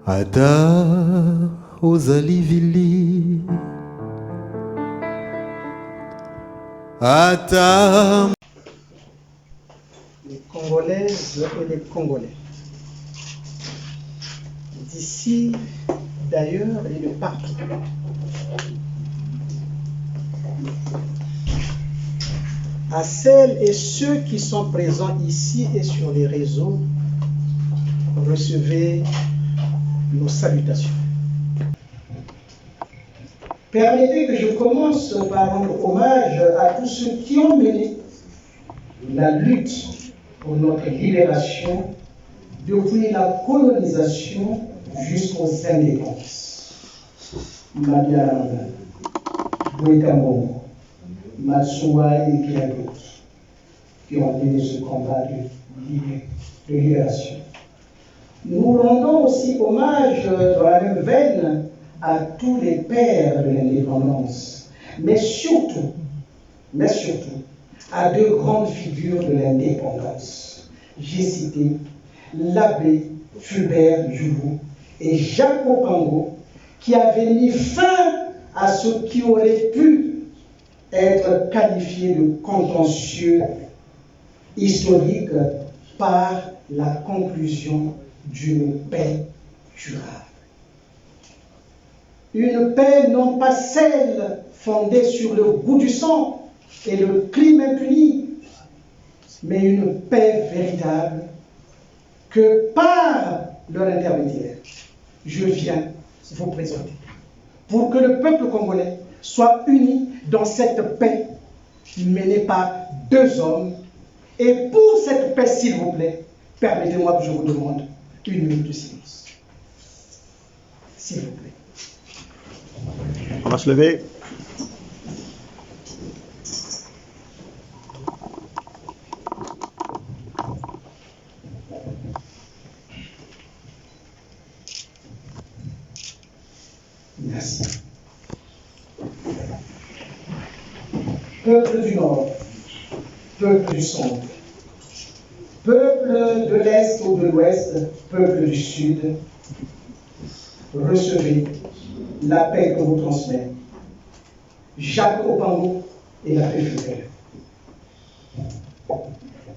Ata ozali vili Ata. Les Congolaises et les Congolais, d'ici, d'ailleurs et de partout, à celles et ceux qui sont présents ici et sur les réseaux, recevez nos salutations. Permettez que je commence par rendre hommage à tous ceux qui ont mené la lutte pour notre libération depuis la colonisation jusqu'aux indépendances. Madiaranga, Bouékamon, Matsoua et bien d'autres qui ont mené ce combat de libération. Nous rendons aussi hommage dans la même veine à tous les pères de l'indépendance, mais surtout, à deux grandes figures de l'indépendance. J'ai cité l'abbé Fulbert Djoubou et Jacques Opango, qui avaient mis fin à ce qui aurait pu être qualifié de contentieux historique par la conclusion d'une paix durable. Une paix non pas celle fondée sur le goût du sang et le crime impuni, mais une paix véritable que par leur intermédiaire, je viens vous présenter, pour que le peuple congolais soit uni dans cette paix menée par deux hommes. Et pour cette paix, s'il vous plaît, permettez-moi que je vous demande une minute de silence. S'il vous plaît. On va se lever. Merci. Peuple du Nord, peuple du Centre, peuple de l'Est ou de l'Ouest, peuple du Sud, recevez la paix que vous transmet Jacques Opango et la paix Fulbert.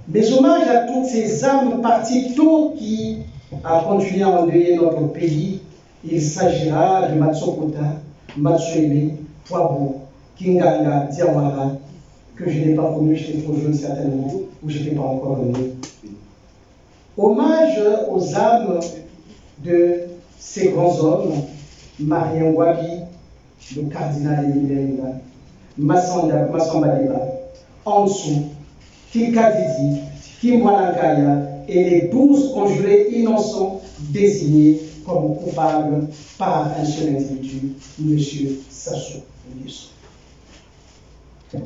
Mes hommages à toutes ces âmes parties tôt qui a continué à endeuiller notre pays. Il s'agira de Matsokota, Matsuebe, Poabo, Kinganga, Diawara, que je n'ai pas connu, j'étais trop jeune certainement, ou je n'étais pas encore né. Hommage aux âmes de ces grands hommes, Marien Wabi, le cardinal Emilenga, Massamba Deba, Ansou, Kikadidi, Kimwalankaya et les 12 conjurés innocents désignés comme coupables par un seul individu, M. Sassou Nguesso.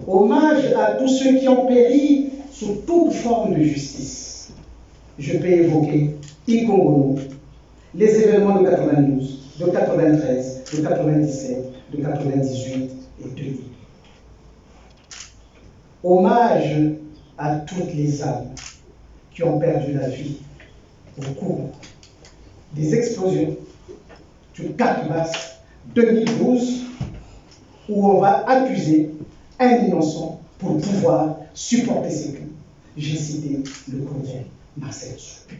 Hommage à tous ceux qui ont péri sous toute forme de justice. Je peux évoquer Ikongono, les événements de 92, de 93, de 97, de 98 et 2000. Hommage à toutes les âmes qui ont perdu la vie au cours des explosions du 4 mars 2012, où on va accuser un innocent pour pouvoir supporter ses crimes. J'ai cité le colonel Marcel Soupe.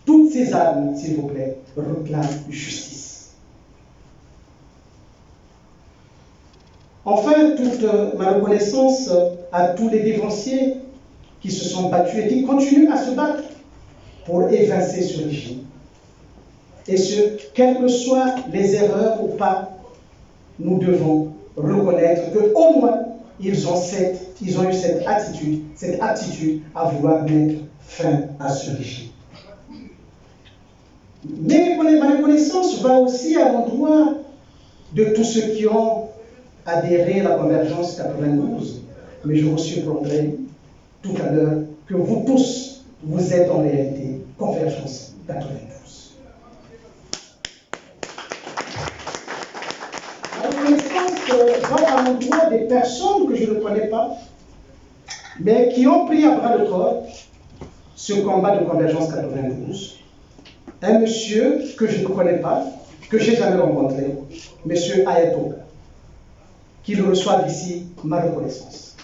Toutes ces âmes, s'il vous plaît, réclament justice. Enfin, toute ma reconnaissance à tous les dévanciers qui se sont battus et qui continuent à se battre pour évincer ce régime. Et quelles que soient les erreurs ou pas, nous devons reconnaître qu'au moins, ils ont eu cette aptitude à vouloir mettre fin à ce régime. Mais ma reconnaissance va aussi à l'endroit de tous ceux qui ont adhéré à la Convergence 92. Mais je vous surprendrai tout à l'heure que vous tous, vous êtes en réalité Convergence 92. La reconnaissance va à l'endroit des personnes que je ne connais pas, mais qui ont pris à bras le corps ce combat de Convergence 92 un monsieur que je ne connais pas, que je n'ai jamais rencontré, monsieur Ayato, qu'il reçoive ici ma reconnaissance.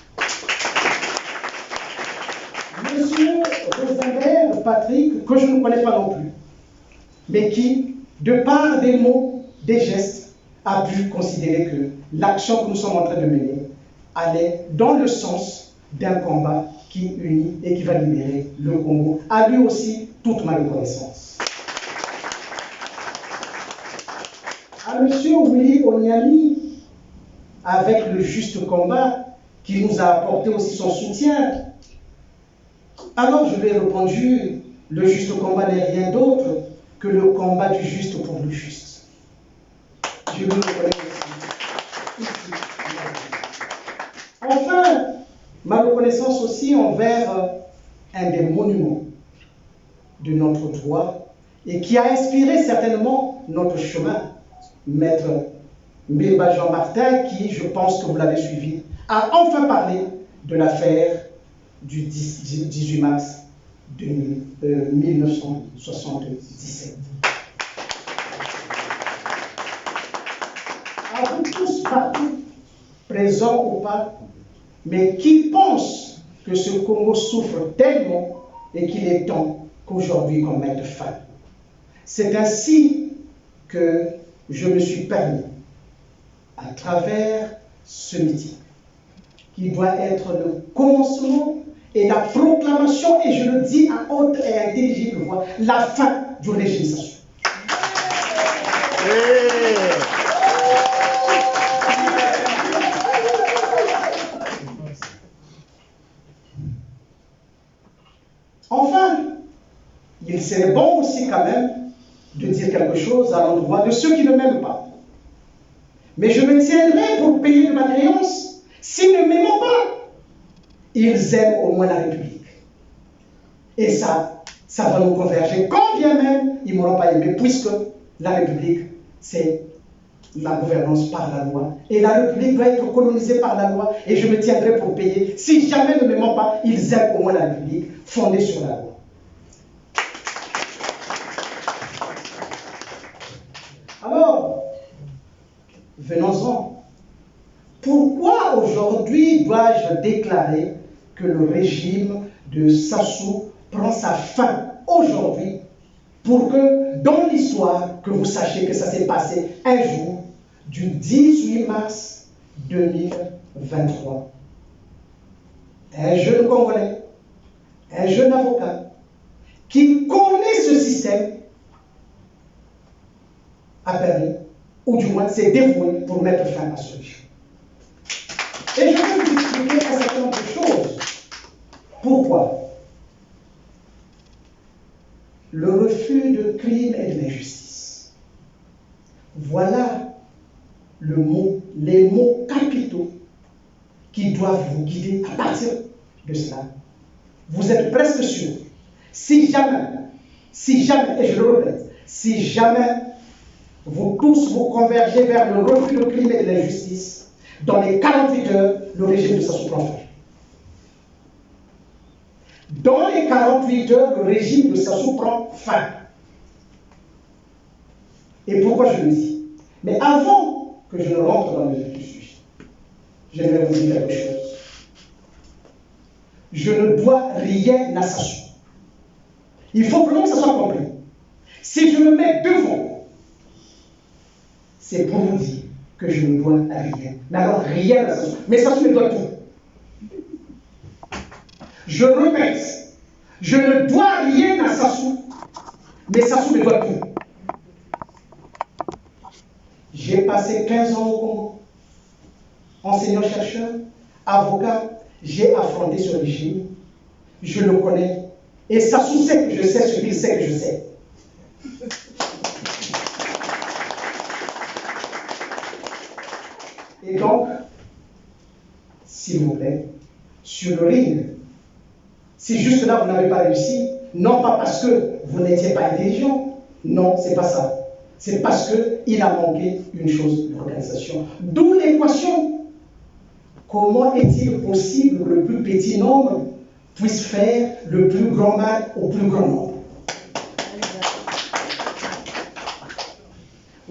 Monsieur Rosenberg Patrick, que je ne connais pas non plus, mais qui, de par des mots, des gestes, a pu considérer que l'action que nous sommes en train de mener allait dans le sens d'un combat qui unit et qui va libérer le Congo. A lui aussi toute ma reconnaissance. À M. Willy Onyami, avec le juste combat, qui nous a apporté aussi son soutien. Alors je lui ai répondu, le juste combat n'est rien d'autre que le combat du juste pour le juste. Je lui reconnais aussi. Enfin, ma reconnaissance aussi envers un des monuments de notre droit et qui a inspiré certainement notre chemin, Maître Mbemba Jean-Martin, qui, je pense que vous l'avez suivi, a enfin parlé de l'affaire du 18 mars 1977. À vous tous partout, présents ou pas, mais qui pensent que ce Congo souffre tellement et qu'il est temps qu'aujourd'hui qu'on mette fin. C'est ainsi que je me suis permis, à travers ce meeting, qui doit être le commencement et la proclamation, et je le dis à haute et intelligible voix, la fin du régime Sassou. Enfin, il serait bon aussi quand même de dire quelque chose à l'endroit de ceux qui ne m'aiment pas. Mais je me tiendrai pour payer de ma créance s'ils ne m'aiment pas. Ils aiment au moins la République. Et ça va nous converger, quand bien même ils ne m'auront pas aimé, puisque la République, c'est la gouvernance par la loi. Et la République doit être colonisée par la loi, et je me tiendrai pour payer. Si jamais ne m'aiment pas, ils aiment au moins la République, fondée sur la loi. Alors, venons-en. Pourquoi aujourd'hui dois-je déclarer que le régime de Sassou prend sa fin aujourd'hui, pour que dans l'histoire, que vous sachiez que ça s'est passé un jour du 18 mars 2023. Un jeune Congolais, un jeune avocat, qui connaît ce système, a permis, ou du moins s'est dévoué pour mettre fin à ce régime. Et je vais vous expliquer un certain nombre de choses. Pourquoi? Le refus de crime et de l'injustice. Voilà les mots capitaux qui doivent vous guider à partir de cela. Vous êtes presque sûr, si jamais, et je le répète, si jamais vous tous vous convergez vers le refus de crime et de l'injustice, dans les 48 heures, le régime de Sassou prend fin. Dans les 48 heures, le régime de Sassou prend fin. Et pourquoi je le dis? Mais avant que je ne rentre dans le vif du sujet, j'aimerais vous dire quelque chose. Je ne dois rien à Sassou. Il faut vraiment que ça soit compris. Si je me mets devant, c'est pour vous dire que je ne dois rien. Mais alors rien à Sassou. Mais Sassou me doit tout. Je répète, je ne dois rien à Sassou, mais Sassou me doit tout. J'ai passé 15 ans au Congo, enseignant-chercheur, avocat, j'ai affronté ce régime, je le connais, et Sassou sait que je sais ce qu'il sait que je sais. Et donc, s'il vous plaît, sur le ring, si juste là vous n'avez pas réussi, non pas parce que vous n'étiez pas intelligent, non, c'est pas ça. C'est parce qu'il a manqué une chose, l'organisation. D'où l'équation. Comment est-il possible que le plus petit nombre puisse faire le plus grand mal au plus grand nombre?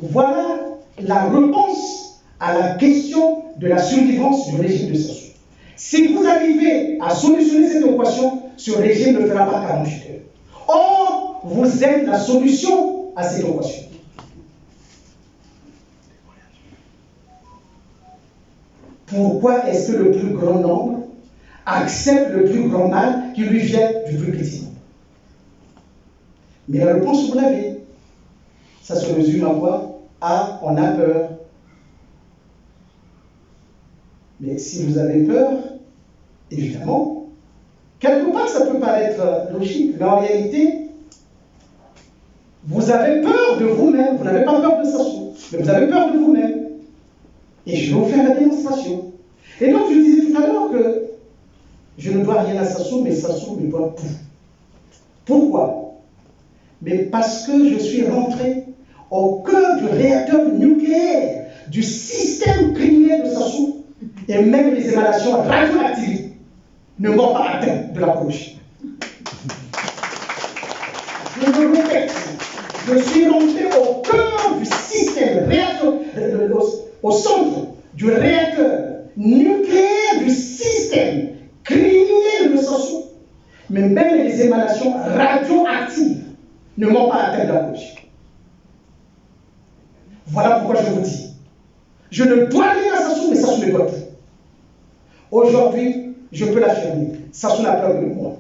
Voilà la réponse à la question de la survivance du régime de Sassou. Si vous arrivez à solutionner cette équation, ce régime ne fera pas 48 heures. Or, vous êtes la solution à cette équation. Pourquoi est-ce que le plus grand nombre accepte le plus grand mal qui lui vient du plus petit nombre? Mais la réponse, vous l'avez. Ça se résume à quoi? A, on a peur. Mais si vous avez peur, évidemment, quelque part ça peut paraître logique, mais en réalité, vous avez peur de vous-même. Vous n'avez pas peur de Sassou, mais vous avez peur de vous-même. Et je vais vous faire la démonstration. Et donc, je disais tout à l'heure que je ne dois rien à Sassou, mais Sassou me doit tout. Pourquoi? Mais parce que je suis rentré au cœur du réacteur nucléaire, du système criminel de Sassou, et même les émanations radioactives ne m'ont pas atteint de la corruption. Je le répète, je suis rentré au cœur du système réacteur, au centre du réacteur nucléaire du système criminel de Sassou, mais même les émanations radioactives ne m'ont pas atteint de la corruption. Voilà pourquoi je vous dis, je ne dois rien à Sassou, mais Sassou me doit tout. Aujourd'hui, je peux l'affirmer, Sassou n'a peur de moi.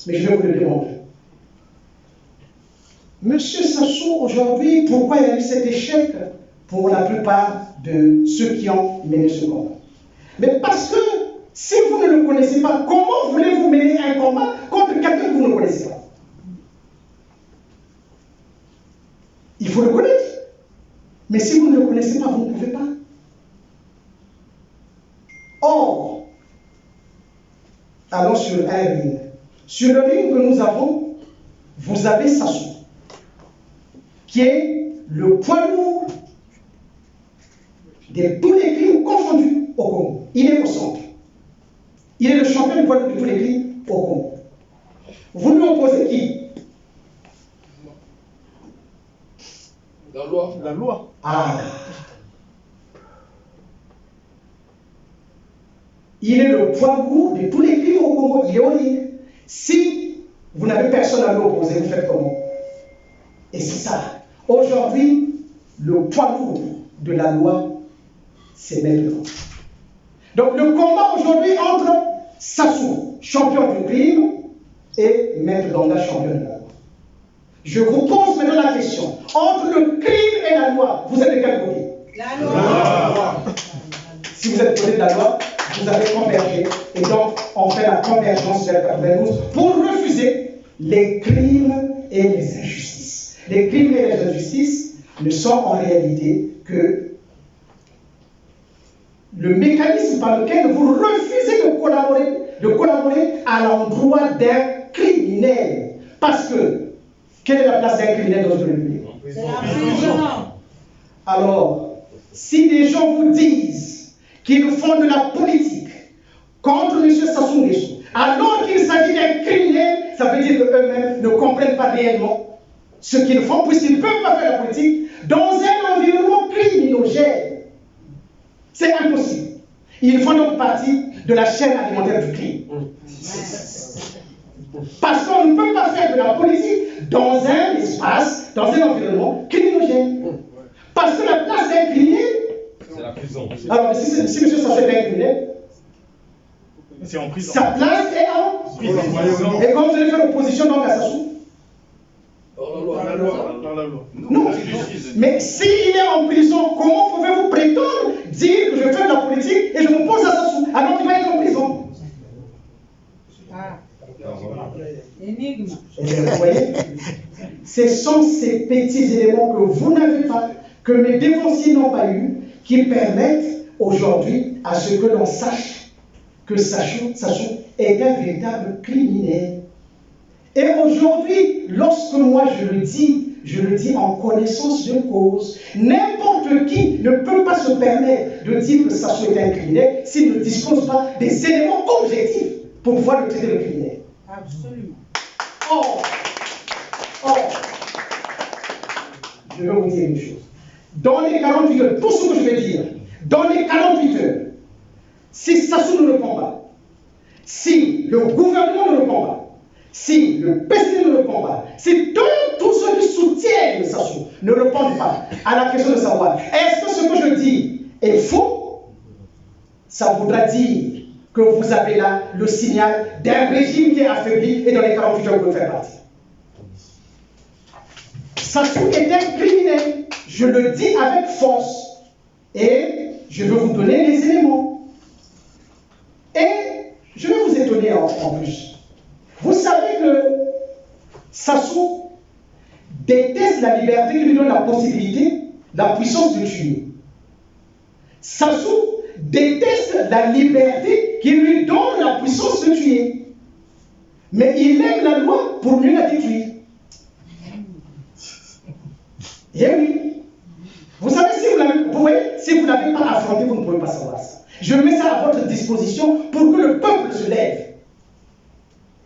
Mais je vais vous le démontrer. Monsieur Sassou, aujourd'hui, pourquoi il y a eu cet échec pour la plupart de ceux qui ont mené ce combat? Mais parce que si vous ne le connaissez pas, comment voulez-vous mener un combat contre quelqu'un que vous ne connaissez pas? Il faut le connaître. Mais si vous ne le connaissez pas, vous ne pouvez pas. Or, allons sur un ring. Sur le ring que nous avons, vous avez Sassou, qui est le poids lourd de tous les crimes confondus au Congo. Il est au centre. Il est le champion du poids lourd de tous les crimes au Congo. Vous lui opposez qui? La loi. La loi. Ah. Il est le poids lourd de tous les crimes au Congo. Il est au ring. Si vous n'avez personne à lui opposer, vous faites comment? Et c'est ça. Aujourd'hui, le poids lourd de la loi, c'est maintenant. Donc le combat aujourd'hui entre Sassou, champion du crime, et Maître Donga, champion de la loi. Je vous pose maintenant la question. Entre le crime et la loi, vous êtes de quel côté? La loi. Si vous êtes côté de la loi, vous avez convergé. Et donc, on fait la convergence vers 92 pour refuser les crimes et les injustices. Les crimes et les injustices ne sont en réalité que le mécanisme par lequel vous refusez de collaborer à l'endroit d'un criminel. Parce que, quelle est la place d'un criminel dans une république? C'est la prison. Alors, si des gens vous disent qu'ils font de la politique contre M. Sassou Nguesso, alors qu'il s'agit d'un criminel, ça veut dire qu'eux-mêmes ne comprennent pas réellement ce qu'ils font, puisqu'ils ne peuvent pas faire la politique dans un environnement criminogène. C'est impossible. Ils font donc partie de la chaîne alimentaire du crime. Parce qu'on ne peut pas faire de la politique dans un espace, dans un environnement criminogène. Parce que la place d'un criminel, C'est la prison. alors si M. Sassou est un criminel, C'est en prison. sa place est en Prison. Et quand vous allez faire opposition donc à Sassou? Hors la loi. Dans la loi. Non. Mais s'il est en prison, comment pouvez-vous prétendre dire que je fais de la politique et je m'oppose à Sassou alors qu'il va être en prison? Ah. Énigme. Et bien, vous voyez, ce sont ces petits éléments que vous n'avez pas, que mes dévanciers n'ont pas eu, qui permettent aujourd'hui à ce que l'on sache que Sassou est un véritable criminel. Et aujourd'hui, lorsque moi je le dis en connaissance de cause. N'importe qui ne peut pas se permettre de dire que Sassou est un criminel s'il ne dispose pas des éléments objectifs pour pouvoir le traiter de criminel. Absolument. Or, je vais vous dire une chose. Dans les 48 heures, tout ce que je vais dire, dans les 48 heures, si Sassou ne répond pas, si le gouvernement ne répond pas, si le PSD ne répond pas, si tous ceux qui soutiennent Sassou ne répondent pas à la question de savoir est-ce que ce que je dis est faux, ça voudra dire que vous avez là le signal d'un régime qui est affaibli et dans les 48 heures vous le faites partie. Sassou est un criminel, je le dis avec force et je vais vous donner les éléments. Et je vais vous étonner en plus. Vous savez que Sassou déteste la liberté qui lui donne la possibilité, la puissance de tuer. Sassou déteste la liberté qui lui donne la puissance de tuer. Mais il aime la loi pour mieux la détruire. Et oui. Vous savez, si vous n'avez pas affronté, vous ne pouvez pas savoir ça. Je mets ça à votre disposition pour que le peuple se lève.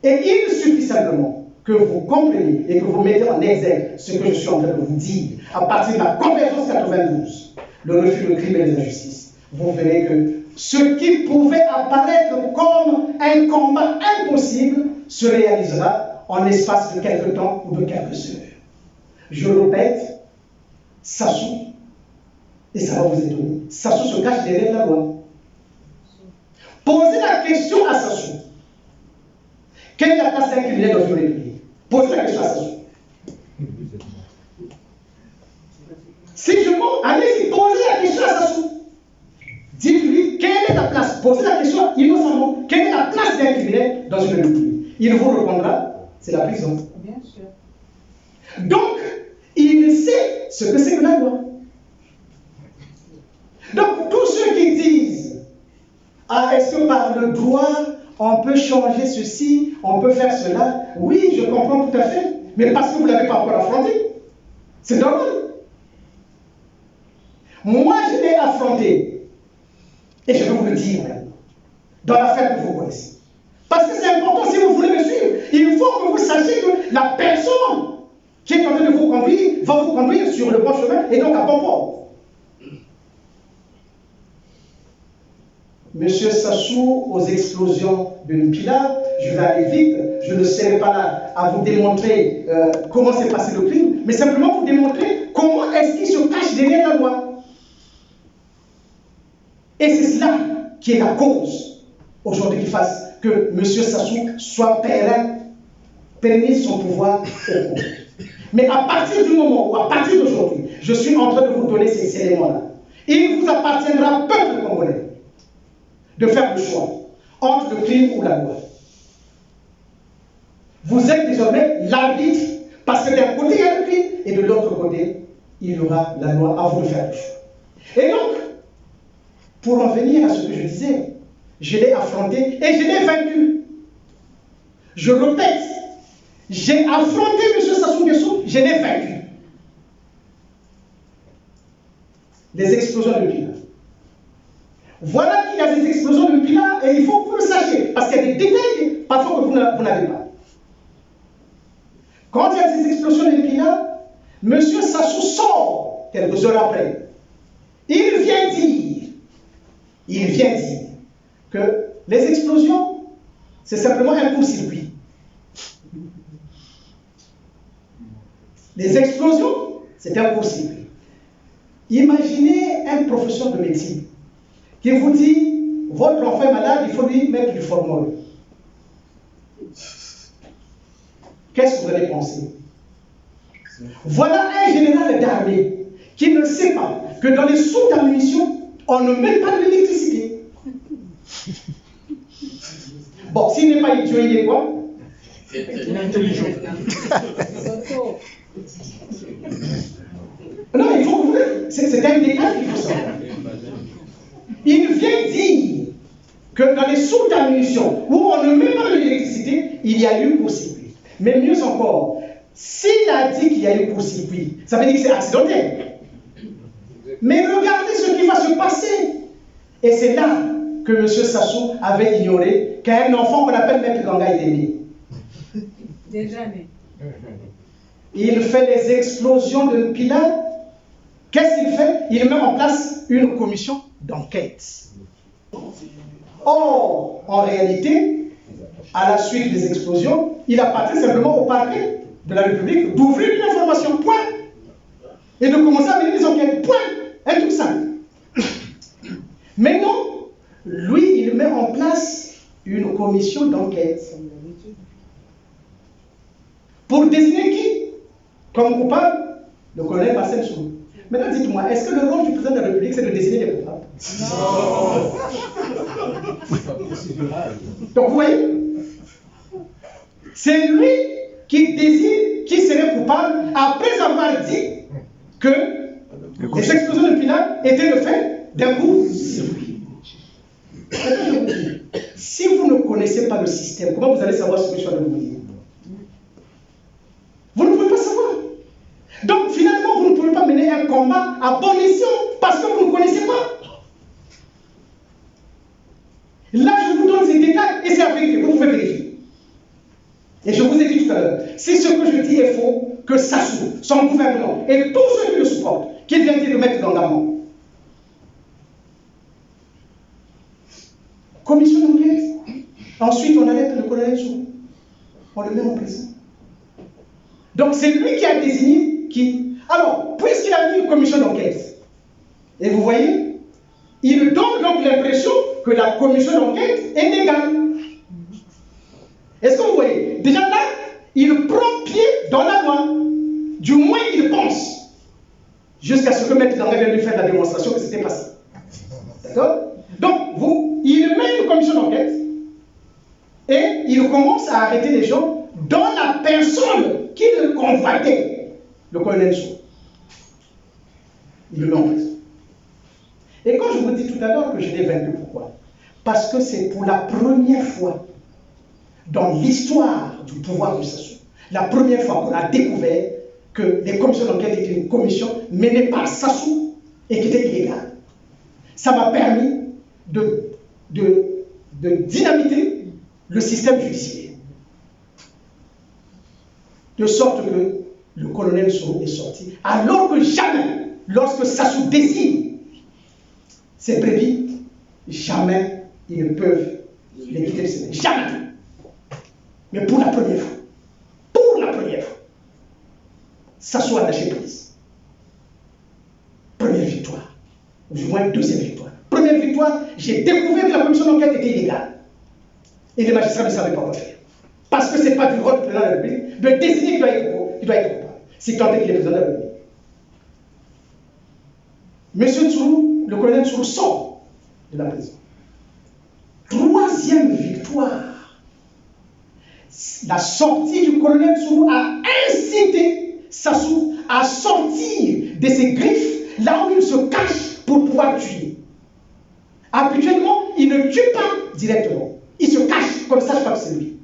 Et il suffit simplement que vous compreniez et que vous mettez en exergue ce que je suis en train de vous dire à partir de la Convergence 92, le refus du crime et des injustices. Vous verrez que ce qui pouvait apparaître comme un combat impossible se réalisera en l'espace de quelques temps ou de quelques heures. Je répète, Sassou, et ça va vous étonner, Sassou se cache derrière la loi. Posez la question à Sassou. Quelle est la place d'un criminel dans une république? Posez la question à Sassou. Si je mens, allez-y, posez la question à Sassou. Dites-lui, quelle est la place? Posez la question innocemment. Quelle est la place d'un criminel dans une république? Il vous répondra, c'est la prison. Bien sûr. Donc, il sait ce que c'est que la loi. Donc, tous ceux qui disent, ah, est-ce que par le droit, on peut changer ceci, on peut faire cela? Oui, je comprends tout à fait, mais parce que vous ne l'avez pas encore affronté. C'est normal. Moi, je l'ai affronté. Et je vais vous le dire maintenant, dans l'affaire que vous connaissez. Parce que c'est important, si vous voulez me suivre, il faut que vous sachiez que la personne qui est en train de vous conduire va vous conduire sur le bon chemin et donc à bon port. Monsieur Sassou, aux explosions de Mpila, je vais aller vite, je ne serai pas là à vous démontrer comment s'est passé le crime, mais simplement vous démontrer comment est-ce qu'il se cache derrière la loi. Et c'est cela qui est la cause aujourd'hui qui fasse que M. Sassou soit pérennise son pouvoir au cours. Mais à partir du moment où, à partir d'aujourd'hui, je suis en train de vous donner ces éléments-là, il vous appartiendra, peuple congolais, de faire le choix entre le crime ou la loi. Vous êtes désormais l'arbitre, parce que d'un côté il y a le crime, et de l'autre côté, il y aura la loi. À vous de faire le choix. Et donc, pour en venir à ce que je disais, je l'ai affronté et je l'ai vaincu. Je répète, j'ai affronté M. Sassou Nguesso, je l'ai vaincu. Les explosions de Mpila. Voilà qu'il y a des explosions de Mpila et il faut que vous le sachiez, parce qu'il y a des détails parfois que vous n'avez pas. Quand il y a des explosions de Mpila, M. Sassou sort quelques heures après. Il vient dire que les explosions, c'est simplement un court-circuit. Les explosions, c'est un court-circuit. Imaginez un professeur de médecine qui vous dit, votre enfant est malade, il faut lui mettre du formol. Qu'est-ce que vous allez penser? Voilà un général d'armée qui ne sait pas que dans les soutes à munitions, on ne met pas de l'électricité. Bon, s'il n'est pas idiot, il est quoi? Intelligent. Non, il faut que vous... C'est un détail qu'il faut savoir. Il vient dire que dans les soutes à munitions où on ne met pas de l'électricité, il y a eu court-circuit. Mais mieux encore, s'il a dit qu'il y a eu court-circuit, ça veut dire que c'est accidentel. Mais regardez ce qui va se passer. Et c'est là que M. Sassou avait ignoré qu'un enfant qu'on appelle Maître Ganga était né. Déjà né. il fait les explosions de Pilate. Qu'est-ce qu'il fait? Il met en place une commission d'enquête. Or, en réalité, à la suite des explosions, il appartient simplement au parquet de la République d'ouvrir une information, point. Et de commencer à mener des enquêtes, point. Un truc simple. Mais non, lui, il met en place une commission d'enquête. Pour désigner qui comme coupable? Le colonel Bassem Sourou. Maintenant, dites-moi, est-ce que le rôle du président de la République, c'est de désigner les coupables? Non. Donc, vous voyez, c'est lui qui désigne qui serait coupable après avoir dit que les explosions de Pilate étaient le fait d'un coup circuit. Maintenant, je vous dis, si vous ne connaissez pas le système, comment vous allez savoir ce que je suis en train de vous dire? Vous ne pouvez pas savoir. Donc finalement, vous ne pouvez pas mener un combat à bon escient parce que vous ne connaissez pas. Là, je vous donne ces détails et c'est à vérifier. Vous pouvez vérifier. Et je vous ai dit tout à l'heure, si ce que je dis est faux, que Sassou, son gouvernement et tous ceux qui le supportent, qu'il vient de mettre dans l'amont. Commission d'enquête. Ensuite, on arrête le colonel Sourou. On le met en prison. Donc c'est lui qui a désigné qui. Alors, puisqu'il a mis une commission d'enquête, et vous voyez, il donne donc l'impression que la commission d'enquête est légale. Est-ce que vous voyez? Déjà là, il prend pied dans la loi. Du moins, il pense. Jusqu'à ce que Maître Zangé vienne lui faire la démonstration que c'était passé. D'accord? Donc, il met une commission d'enquête et il commence à arrêter les gens dans la personne qui le convoitait, le colonel Sourou. Il le met en prison. Et quand je vous dis tout à l'heure que je l'ai vaincu, pourquoi? Parce que c'est pour la première fois dans l'histoire du pouvoir de Sassou, la première fois qu'on a découvert que les commissions d'enquête étaient une commission menée par Sassou et qui était illégale. Ça m'a permis de dynamiter le système judiciaire. De sorte que le colonel Sourou est sorti, alors que jamais, lorsque Sassou désigne ces brebis, jamais ils ne peuvent les quitter le Sénégal. Jamais. Mais pour la première fois, Sassou a lâché prise. Première victoire, ou du moins deuxième victoire. Première victoire, j'ai découvert que la commission d'enquête était illégale. Et les magistrats ne savaient pas quoi faire. Parce que ce n'est pas du rôle du président de la République de désigner qu'il doit être coupable. Si tant est qu'il est président de la République. Monsieur Sourou, le colonel Sourou sort de la prison. Troisième victoire. La sortie du colonel Sourou a incité Sassou à sortir de ses griffes là où il se cache pour pouvoir tuer. Habituellement, il ne tue pas directement. Il se cache comme ça, je crois que c'est lui.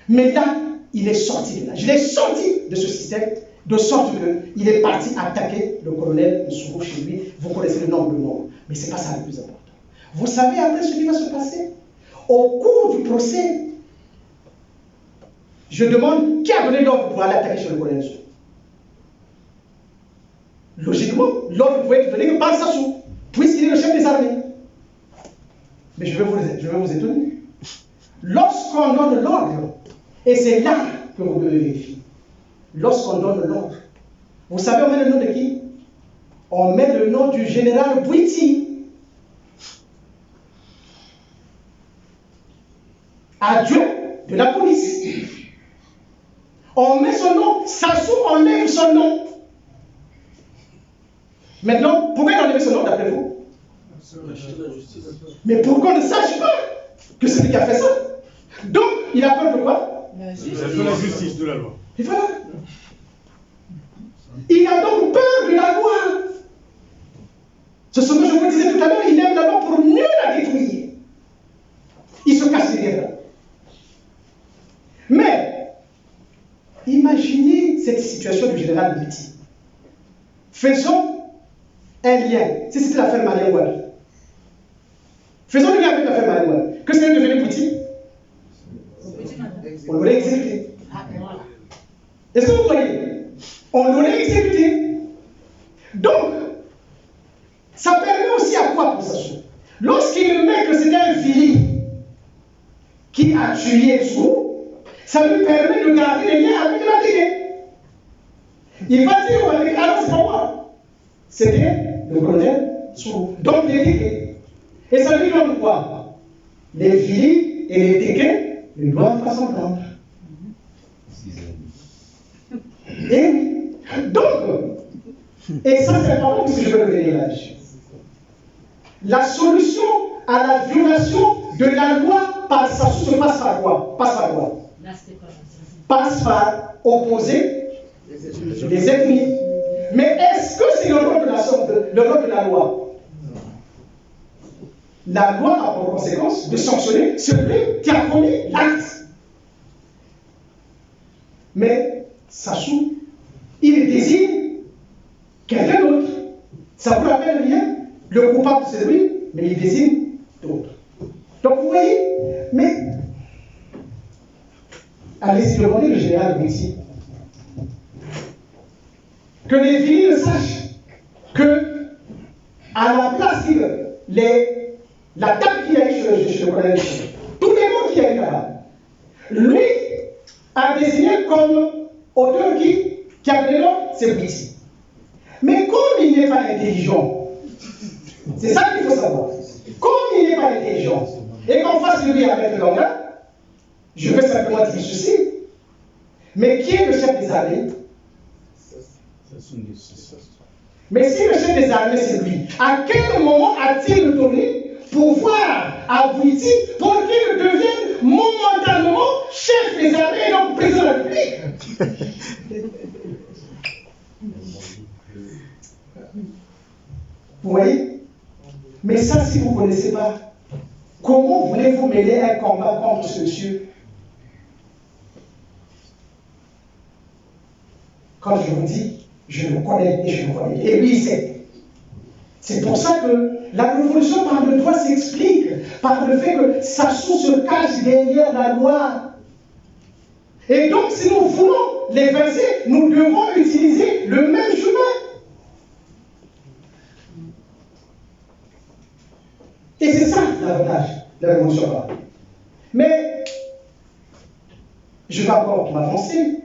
Mais là, il est sorti de là. Je l'ai sorti de ce système, de sorte qu'il est parti attaquer le colonel Sourou chez lui. Vous connaissez le nombre de morts. Mais ce n'est pas ça le plus important. Vous savez après ce qui va se passer? Au cours du procès, je demande qui a donné l'ordre pour aller attaquer sur le colonel Sourou. Logiquement, l'ordre pouvait être donné par Sassou, puisqu'il est le chef des armées. Mais je vais vous étonner. Lorsqu'on donne l'ordre, et c'est là que vous devez vérifier, lorsqu'on donne l'ordre, vous savez, on met le nom de qui? On met le nom du général Bouiti. Adjoint de la police. On met son nom, Sassou enlève son nom. Maintenant, pourquoi il enlève son nom d'après vous? Mais pour qu'on ne sache pas que c'est lui qui a fait ça. Donc, il a peur de quoi? La justice, de la loi. Et voilà. Il a donc peur de la loi. C'est ce que je vous disais tout à l'heure, il aime la loi pour mieux la détruire. Il se cache derrière là. Mais, imaginez cette situation du général Bouiti. Faisons un lien. Si c'était l'affaire Marien Ouabi. Faisons le lien avec l'affaire Marien Ouabi. Que serait devenu Bouiti? On l'aurait exécuté. Est-ce que vous voyez? admet que c'était un Vili qui a tué Sou, ça lui permet de garder les liens avec la Guinée. Il va dire, ah non, c'est pas moi. C'était le colonel Sou. Donc les Guinée. Et ça lui donne quoi? Les Vili et les Téquets ne doivent pas s'entendre. Et oui. Donc, et ça c'est important parce que je veux revenir là-dessus. La solution à la violation de la loi par Sassou se passe par quoi? Passe par opposer les ethnies. Mais est-ce que c'est le rôle de la loi? La loi a pour conséquence de sanctionner celui qui a commis l'acte. Mais Sassou, il désigne quelqu'un d'autre. Ça vous rappelle rien? Le coupable c'est lui, mais il désigne d'autres. Donc vous voyez, mais allez-y demander le général Bricy. Que les villes le sachent que à la place l'attaque qu'il y a eu chez le colonel, tous les mots qu'il y a eu là-bas, lui a désigné comme auteur qui a donné l'ordre, c'est Bricy. Mais comme il n'est pas intelligent, c'est ça qu'il faut savoir. Comme il n'est pas intelligent, et qu'en face de lui avec le langage, je vais simplement dire ceci. Mais qui est le chef des armées? Mais si le chef des armées c'est lui, à quel moment a-t-il donné pouvoir à Bouiti pour qu'il devienne momentanément chef des armées et donc président de la République? Vous voyez? Mais ça, si vous ne connaissez pas, comment voulez-vous mêler un combat contre ce monsieur? Quand je vous dis, je le connais et je le connais. Et lui, il sait. C'est pour ça que la révolution par le droit s'explique par le fait que Sassou se cache derrière la loi. Et donc, si nous voulons l'évincer, nous devons utiliser le même chemin. Et c'est ça l'avantage de la révolution arabe. Mais, je vais encore m'avancer,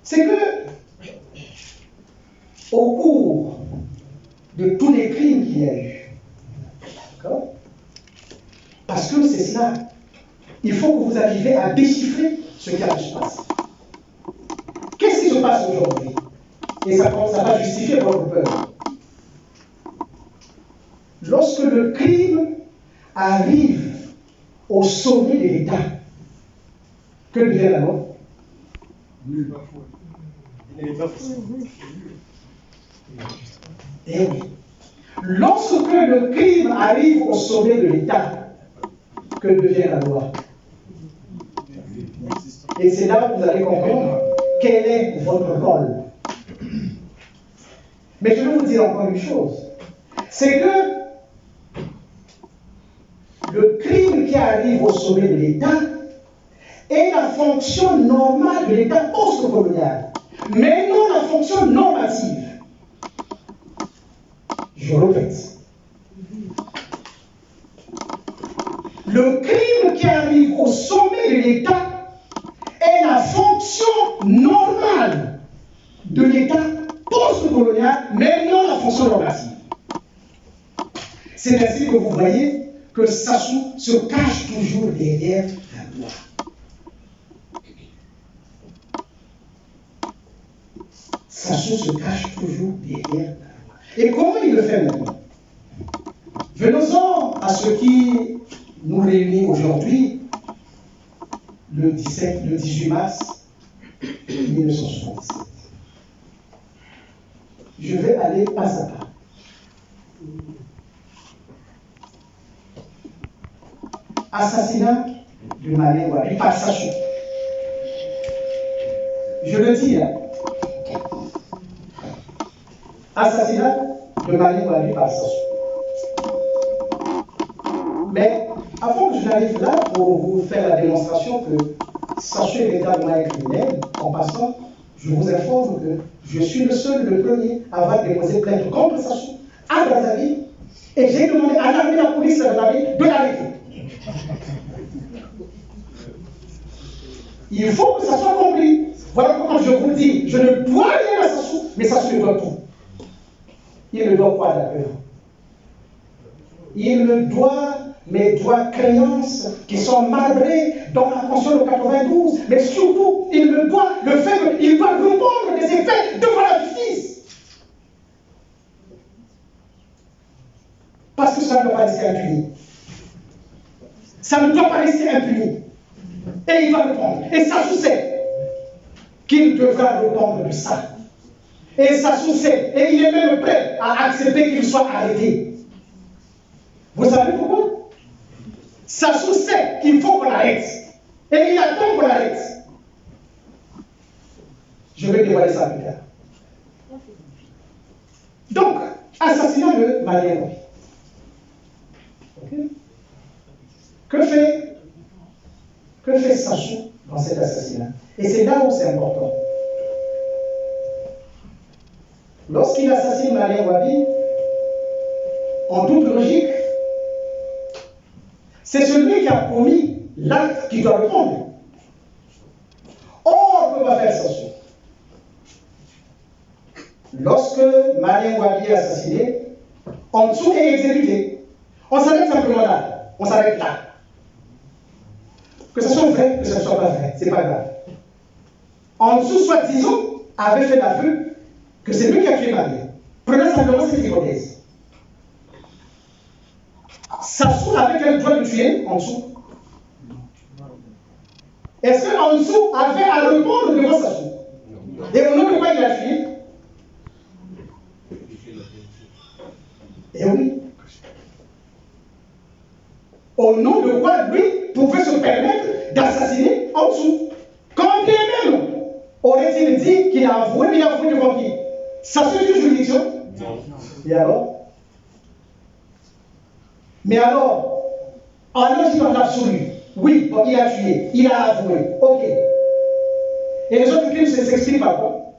c'est que, au cours de tous les crimes qu'il y a eu, d'accord? Parce que c'est cela, il faut que vous arriviez à déchiffrer ce qui se passe. Qu'est-ce qui se passe aujourd'hui? Et ça va justifier votre peur. Lorsque le crime arrive au sommet de l'État, que devient la loi? Et oui. Lorsque le crime arrive au sommet de l'État, que devient la loi? Et c'est là où vous allez comprendre quel est votre rôle. Mais je vais vous dire encore une chose. C'est que le crime qui arrive au sommet de l'État est la fonction normale de l'État post-colonial, mais non la fonction normative. Je répète. Le crime qui arrive au sommet de l'État est la fonction normale de l'État post-colonial, mais non la fonction normative. C'est ainsi que vous voyez que Sassou se cache toujours derrière la loi. Sassou se cache toujours derrière la loi. Et comment il le fait maintenant? Venons-en à ce qui nous réunit aujourd'hui, le 18 mars 1977. Je vais aller pas à pas. Assassinat de Malé Wabi par Sassou. Je le dis, hein. Assassinat de Malé Wabi par Sassou. Mais avant que je n'arrive là pour vous faire la démonstration que Sassou est véritablement un criminel, en passant, je vous informe que je suis le seul, le premier, à avoir déposé plainte contre Sassou à Brazzaville. Et j'ai demandé à l'armée, la police de l'arrêter. Il faut que ça soit compris. Voilà pourquoi je vous dis, je ne dois rien à Sassou, mais Sassou me doit tout. Il ne doit quoi d'ailleurs? Il me doit mes droits créances qui sont marbrés dans la Constitution de 92, mais surtout, il me doit le fait qu'il doit répondre des effets devant la justice. Parce que ça ne doit pas rester impuni. Ça ne doit pas rester impuni. Et il va répondre. Et Sassou sait qu'il devra répondre de ça. Et Sassou sait, et il est même prêt à accepter qu'il soit arrêté. Vous savez pourquoi? Sassou sait qu'il faut qu'on arrête. Et il attend qu'on arrête. Je vais dévoiler ça plus tard. Donc, assassinat de Malien. Okay. Que fait Sassou dans cet assassinat? Et c'est là où c'est important. Lorsqu'il assassine Malien Wabi, en toute logique, c'est celui qui a commis l'acte qui doit répondre. Or, on ne peut pas faire Sassou. Lorsque Malien Wabi est assassiné, en dessous est exécuté. On s'arrête simplement là. On s'arrête là. Que ce soit vrai, que ce ne soit pas vrai, c'est pas grave. En dessous, soi-disant, avait fait l'aveu que c'est lui qui a tué Malien. Prenons simplement cette hypothèse. Sassou avait le droit de tuer en dessous. Est-ce qu'en dessous avait à répondre devant Sassou? Et au nom de quoi il a tué? Eh oui. Au nom de quoi lui pouvait se permettre d'assassiner en dessous? Quand bien même aurait-il dit qu'il a avoué, mais il a avoué devant qui? Sassou est une juridiction? Non. Et alors? Mais alors, en logique dans l'absolu, oui, bon, il a tué, il a avoué, ok. Et les autres crimes s'expliquent par quoi?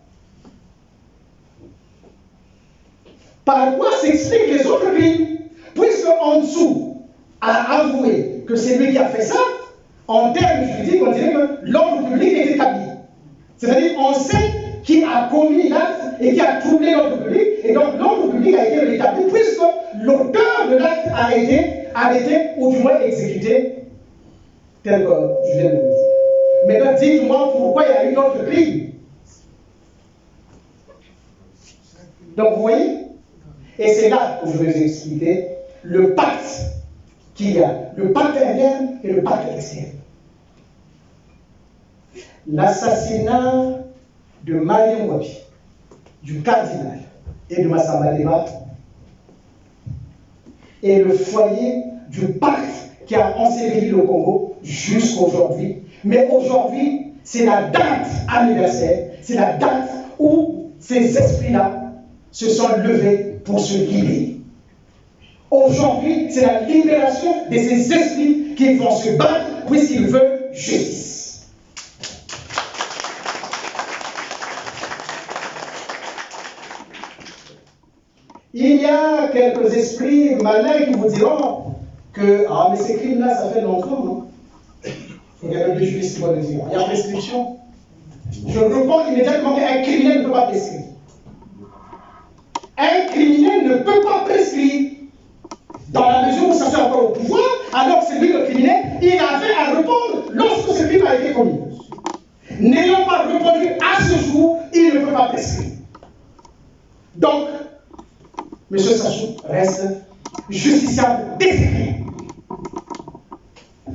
Par quoi s'expliquent les autres crimes? Puisque en dessous a avoué que c'est lui qui a fait ça, en termes juridiques, on dirait que l'ordre public est établi. C'est-à-dire, on sait qui a commis l'acte et qui a troublé l'ordre public, et donc l'ordre public a été rétabli puisque l'auteur de l'acte a été arrêté ou du moins exécuté, tel que je viens de vous dire. Maintenant, dites-moi pourquoi il y a eu d'autres crimes. Donc, vous voyez? Et c'est là où je vais vous expliquer le pacte qu'il y a, le pacte interne et le pacte externe. L'assassinat de Malien Wabi, du cardinal et de Massamba Deba est le foyer du pacte qui a enseveli le Congo jusqu'à aujourd'hui. Mais aujourd'hui, c'est la date anniversaire, c'est la date où ces esprits-là se sont levés pour se libérer. Aujourd'hui, c'est la libération de ces esprits qui vont se battre puisqu'ils veulent justice. Il y a quelques esprits malins qui vous diront que ah, mais ces crimes-là, ça fait longtemps, non? Il y a même des juristes qui vont le dire. Il y a prescription. Je réponds immédiatement qu'un criminel ne peut pas prescrire. Un criminel ne peut pas prescrire. Dans la mesure où ça fait encore au pouvoir, alors que c'est lui le criminel, il avait à répondre lorsque ce crime a été commis. N'ayant pas répondu à ce jour, il ne peut pas prescrire. Donc, M. Sassou reste justiciable des crimes.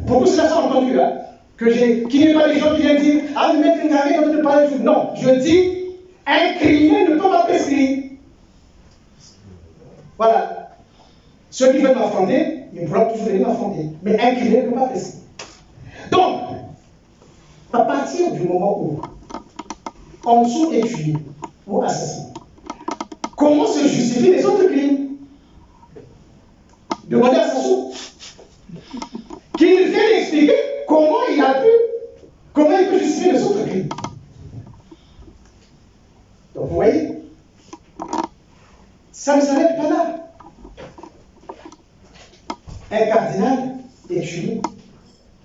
Pour que cela soit entendu là, qu'il n'y ait pas des gens qui viennent dire ah, mais maître Ngari, quand tu ne parles de tout. Non, je dis un criminel ne peut pas prescrire. Voilà. Ceux qui veulent m'affronter, ils pourront toujours venir m'affronter. Mais un criminel ne peut pas prescrire. Donc, à partir du moment où en dessous est tué ou assassiné, comment se justifient les autres crimes? Demandez à Sassou qu'il vienne expliquer comment il peut justifier les autres crimes. Donc vous voyez, ça ne s'arrête pas là. Un cardinal est tué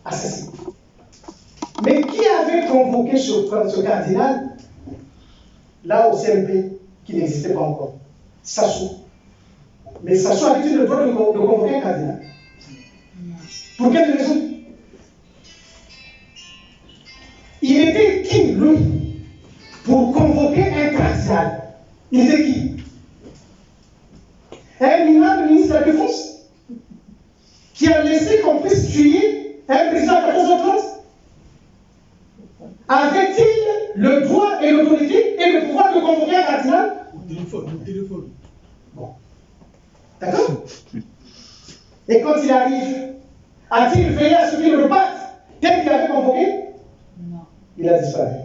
assassiné. Mais qui avait convoqué ce cardinal, là au CMP, qui n'existait pas encore? Sassou. Mais Sassou avait-il le droit de convoquer un cardinal? Pour quelle raison? Il était qui, lui, pour convoquer un cardinal? Il était qui? Un minable ministre de la Défense qui a laissé qu'on puisse tuer un président à 14h30? Avait-il le droit et l'autorité et le pouvoir de convoquer un cardinal? Au téléphone. Bon. D'accord? Et quand il arrive, a-t-il veillé à ce qu'il le batte tel qu'il avait convoqué? Non. Il a disparu.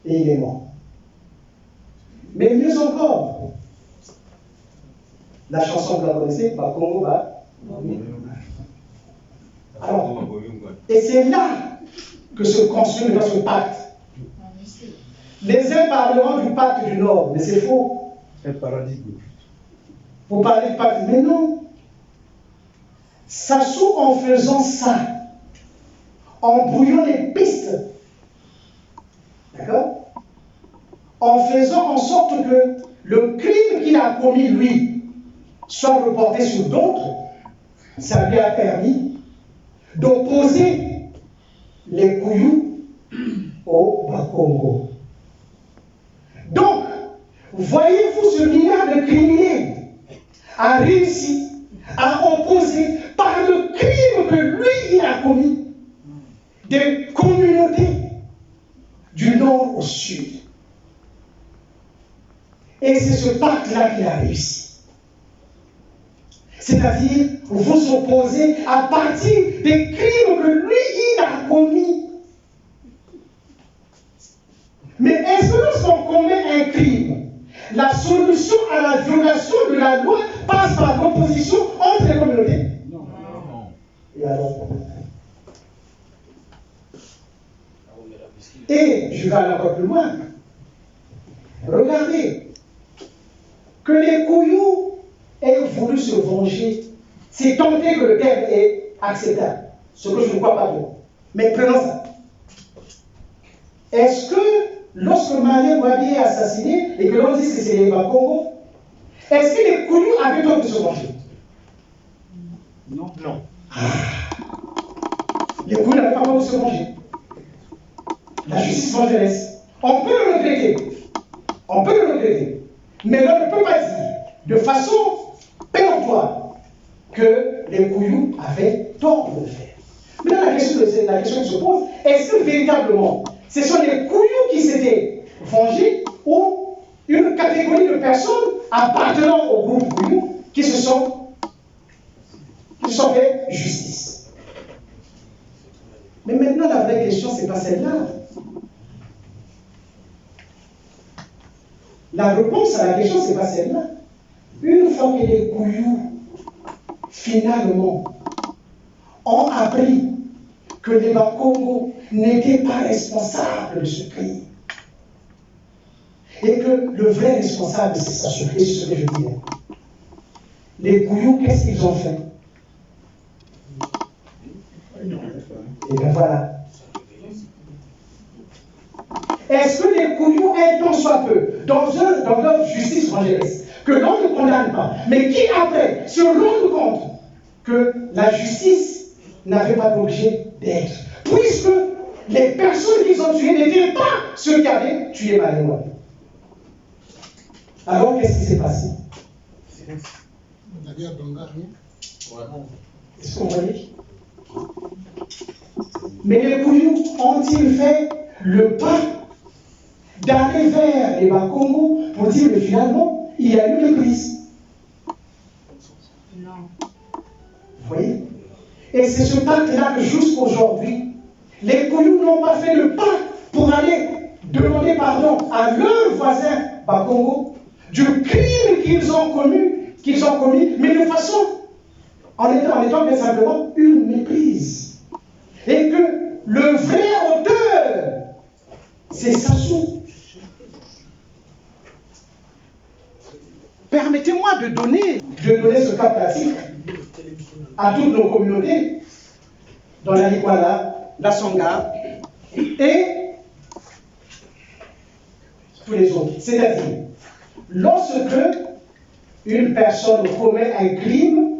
Et il est mort. Mais mieux encore, la chanson, vous la connaissez, Bakongo va. Alors, et c'est là que se construit dans ce pacte. Les uns parleront du pacte du Nord, mais c'est faux. Un paradigme. Vous parlez de pacte, mais non. Sassou, en faisant ça, en brouillant les pistes, d'accord, en faisant en sorte que le crime qu'il a commis, lui, soit reporté sur d'autres, ça lui a permis d'opposer les Kouyou au Bakongo. Donc, voyez-vous, ce milliard de criminels a réussi à opposer par le crime que lui, il a commis, des communautés du nord au sud. Et c'est ce pacte-là qu'il a réussi. C'est-à-dire, vous opposez à partir des crimes que lui, il a commis. Mais est-ce que lorsqu'on commet un crime, la solution à la violation de la loi passe par l'opposition entre les communautés? Non. Et alors? Et je vais aller encore plus loin. Regardez, que les Kouyou aient voulu se venger, c'est tenter que le terme est acceptable, ce que je ne crois pas bien. Mais prenons ça. Est-ce que lorsque Malé Wabi est assassiné et que l'on dit que c'est les Bakongo, est-ce que les Kouyou avaient tort de se venger? Non. Non. Les Kouyou n'avaient pas tort de se venger. La justice vengeresse. On peut le regretter. On peut le regretter. Mais on ne peut pas dire de façon péremptoire que les Kouyou avaient tort de le faire. Maintenant, la question qui se pose, est-ce que véritablement, ce sont les Kouyou qui s'étaient vengés ou une catégorie de personnes appartenant au groupe Kouyou qui se sont fait justice? Mais maintenant, la vraie question, ce n'est pas celle-là. La réponse à la question, ce n'est pas celle-là. Une fois que les Kouyou, finalement, ont appris que les Bakongo n'étaient pas responsables de ce crime, et que le vrai responsable, c'est ça, c'est ce que je dis. Les Kouyou, qu'est-ce qu'ils ont fait? Et bien voilà. Est-ce que les Kouyou, un tant soit peu, dans leur justice vengeresse, que l'on ne condamne pas, mais qui après se rendent compte que la justice n'avait pas d'objet d'être, puisque les personnes qu'ils ont tuées n'étaient pas ceux qui avaient tué Maléwa. Alors qu'est-ce qui s'est passé? Est-ce qu'on voyait? Mais les Kouyou ont-ils fait le pas d'aller vers les Bakongo pour dire que finalement, il y a eu une crise? Non. Vous voyez? Et c'est ce pacte-là que jusqu'aujourd'hui, les Kouyou n'ont pas fait le pas pour aller demander pardon à leurs voisins Bakongo du crime qu'ils ont commis, mais de façon, en étant bien simplement une méprise. Et que le vrai auteur, c'est Sassou. Permettez-moi de donner ce cas pratique à toutes nos communautés dans la Likwala, la Sangha et tous les autres. C'est-à-dire, lorsque une personne commet un crime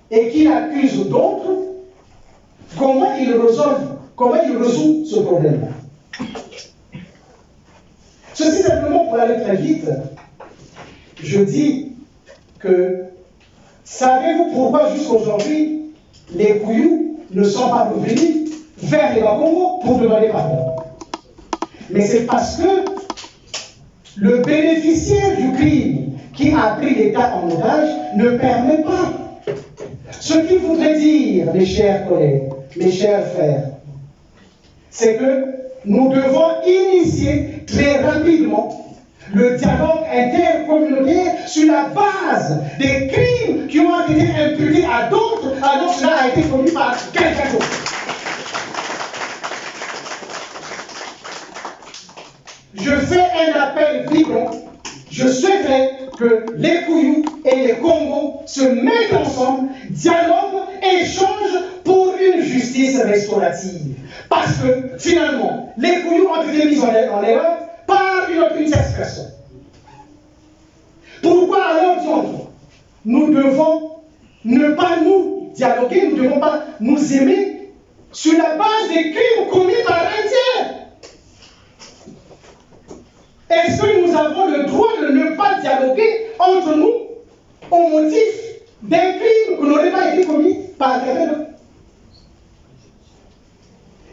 et qu'il accuse d'autres, comment il résout ce problème-là? Ceci simplement pour aller très vite, je dis que savez-vous pourquoi jusqu'aujourd'hui les Kouyous ne sont pas revenus vers les Bakongo pour demander pardon? Mais c'est parce que le bénéficiaire du crime qui a pris l'État en otage ne permet pas. Ce qu'il voudrait dire, mes chers collègues, mes chers frères, c'est que nous devons initier très rapidement le dialogue intercommunautaire sur la base des crimes qui ont été imputés à d'autres, alors que cela a été commis par quelqu'un d'autre. Je fais un appel vibrant. Je souhaiterais que les Kouyous et les Congos se mettent ensemble, dialoguent, échangent pour une justice restaurative. Parce que finalement, les Kouyous ont été mis en erreur par une tierce personne. Pourquoi alors, disons, nous devons ne pas nous dialoguer, nous ne devons pas nous aimer sur la base des crimes commis par un tiers? Est-ce que nous avons le droit de ne pas dialoguer entre nous au motif d'un crime qui n'aurait pas été commis par quelqu'un d'autre?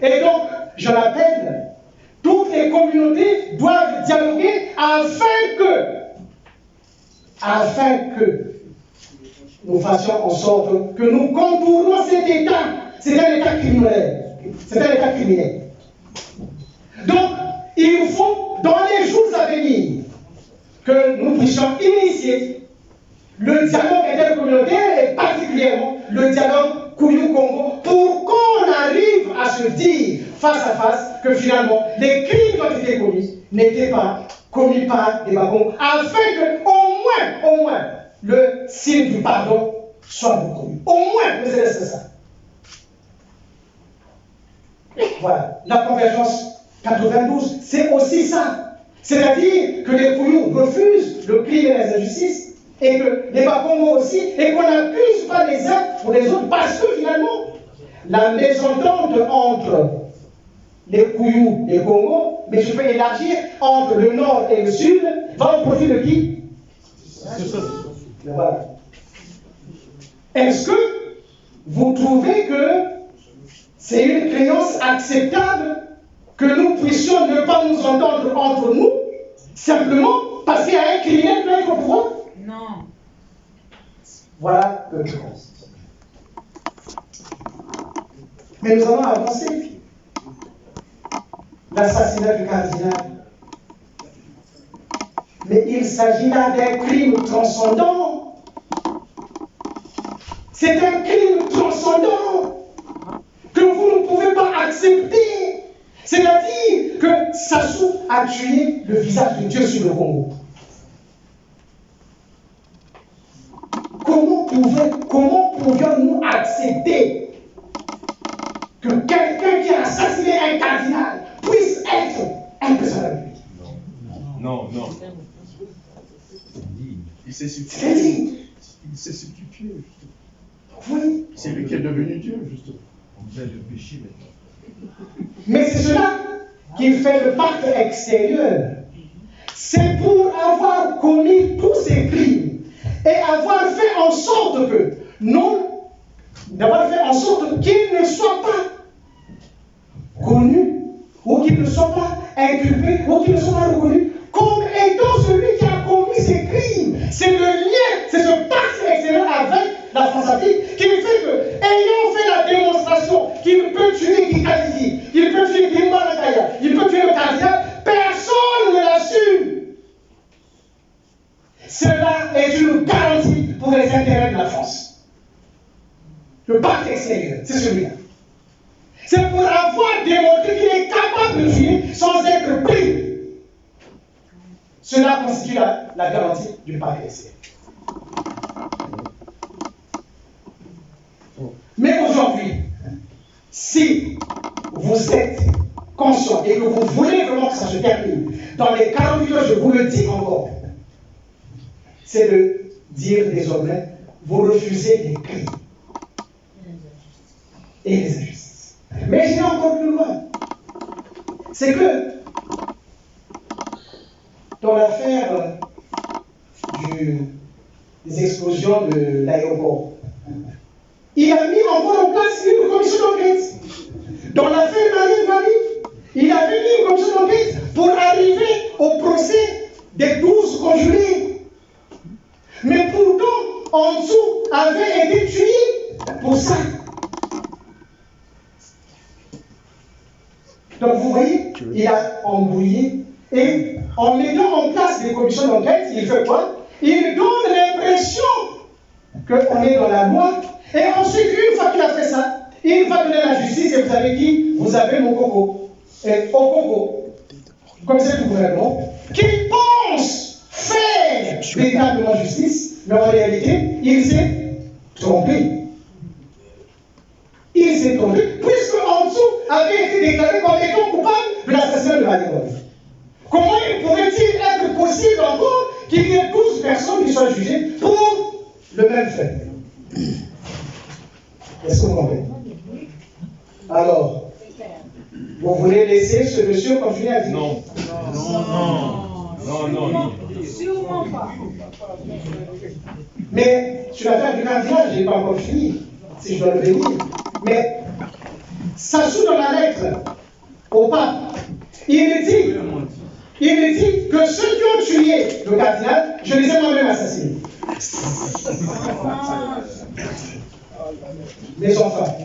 Et donc, je l'appelle, toutes les communautés doivent dialoguer afin que nous fassions en sorte que nous contournons cet État. C'est un État criminel. C'est un État criminel. Donc, il faut, dans les jours à venir, que nous puissions initier le dialogue intercommunautaire et particulièrement le dialogue Kouyou-Congo pour qu'on arrive à se dire face à face que finalement les crimes qui ont été commis n'étaient pas commis par des Bagons, afin que au moins le signe du pardon soit reconnu. Au moins, mais c'est ça. Voilà, la convergence 92, c'est aussi ça. C'est-à-dire que les Kouyous refusent le crime et les injustices, et que les Bakongo aussi, et qu'on n'accuse pas les uns pour les autres, parce que finalement, la mésentente entre les Kouyous et les Congo, mais je peux élargir, entre le nord et le sud, va au profit de qui? Voilà. Est-ce que vous trouvez que c'est une créance acceptable que nous puissions ne pas nous entendre entre nous, simplement parce qu'il y a un criminel qui peut être au pouvoir? Non. Voilà le pense. Mais nous allons avancer. L'assassinat du cardinal. Mais il s'agit là d'un crime transcendant. C'est un crime transcendant que vous ne pouvez pas accepter. C'est-à-dire que Sassou a tué le visage de Dieu sur le Congo. Comment pouvions-nous accepter que quelqu'un qui a assassiné un cardinal puisse être un président de la République? Non. Il s'est C'est dit. Il s'est substitué, justement. Oui. C'est lui qui est devenu Dieu, justement. On vient de pécher maintenant. Mais c'est cela qui fait le pacte extérieur. C'est pour avoir commis tous ces crimes et avoir fait en sorte que, d'avoir fait en sorte qu'ils ne soient pas connus, ou qu'ils ne soient pas inculpés, ou qu'ils ne soient pas reconnus comme étant celui qui a commis ces crimes. C'est le lien, c'est ce pacte extérieur avec la France-Afrique qui fait que, ayant fait la démonstration qu'il peut tuer Kikatiki, il peut tuer Kimba Nakaya, il peut tuer le cardinal, personne ne l'assume. Cela est une garantie pour les intérêts de la France. Le pacte extérieur, c'est celui-là. C'est pour avoir démontré qu'il est capable de tuer sans être pris. Cela constitue la garantie du pacte extérieur. Mais aujourd'hui, Si vous êtes conscient et que vous voulez vraiment que ça se termine, dans les 48 heures, je vous le dis encore, c'est de dire désormais, vous refusez les crimes et les injustices. Mais je vais encore plus loin. C'est que dans l'affaire des explosions de l'aéroport, il a mis encore en place une commission d'enquête. Dans l'affaire Marine Marie, il avait mis une commission d'enquête pour arriver au procès des 12 conjurés. Mais pourtant, en dessous, avait été tué pour ça. Donc vous voyez, il a embrouillé. Et en mettant en place des commissions d'enquête, il fait quoi? Il donne l'impression qu'on est dans la loi. Et ensuite, une fois qu'il a fait ça, il va donner la justice et vous savez qui? Vous avez mon coco. Et au coco, comme c'est le gouvernement, qui pense faire véritablement justice, mais en réalité, il s'est trompé. Il s'est trompé, puisque en dessous avait été déclaré comme étant coupable de l'assassinat de Marie Marie. Comment il pouvait-il être possible encore qu'il y ait 12 personnes qui soient jugées pour le même fait? Est-ce que vous comprenez? Alors, vous voulez laisser ce monsieur continuer à dire? Non. Non. Sûrement pas. Mais sur l'affaire du cardinal, je n'ai pas encore fini, si je dois le bénir. Mais Sassou, dans la lettre au pape, il dit que ceux qui ont tué le cardinal, je les ai moi-même assassinés. Les enfants.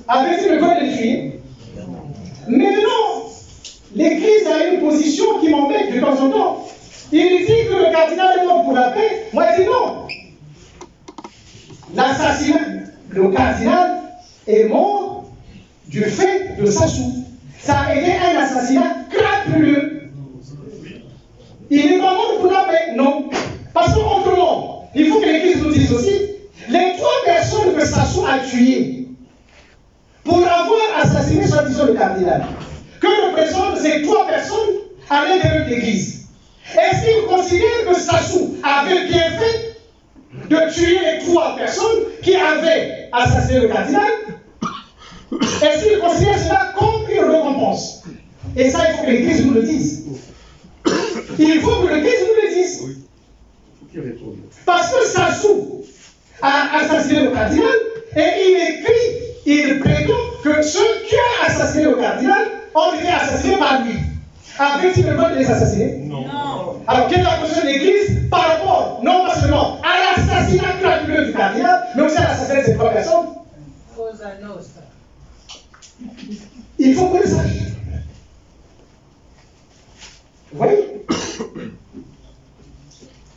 Avait-il le droit de les tuer? Maintenant, l'Église a une position qui m'embête de temps en temps. Il dit que le cardinal est mort pour la paix. Moi, je dis non. L'assassinat, le cardinal est mort du fait de Sassou. Ça a été un assassinat crapuleux. Il n'est pas mort pour la paix, non. Parce qu'autrement, il faut que l'Église nous dise aussi, les 3 personnes que Sassou a tuées pour avoir assassiné soi-disant le cardinal, que représentent ces 3 personnes à l'intérieur de l'Église? Est-ce qu'il considère que Sassou avait bien fait de tuer les 3 personnes qui avaient assassiné le cardinal? Est-ce qu'il considère cela comme une récompense? Et ça, il faut que l'Église nous le dise. Il faut que l'Église nous le dise. Parce que Sassou a assassiné le cardinal et il prétend que ceux qui ont assassiné le cardinal ont été assassinés par lui. Avait-il le droit de les assassiner? Non. Alors, quelle est la position de l'Église par rapport, non pas seulement à l'assassinat crapuleux du cardinal, mais aussi à l'assassinat de ces 3 personnes? Il faut qu'on le sache. Vous voyez?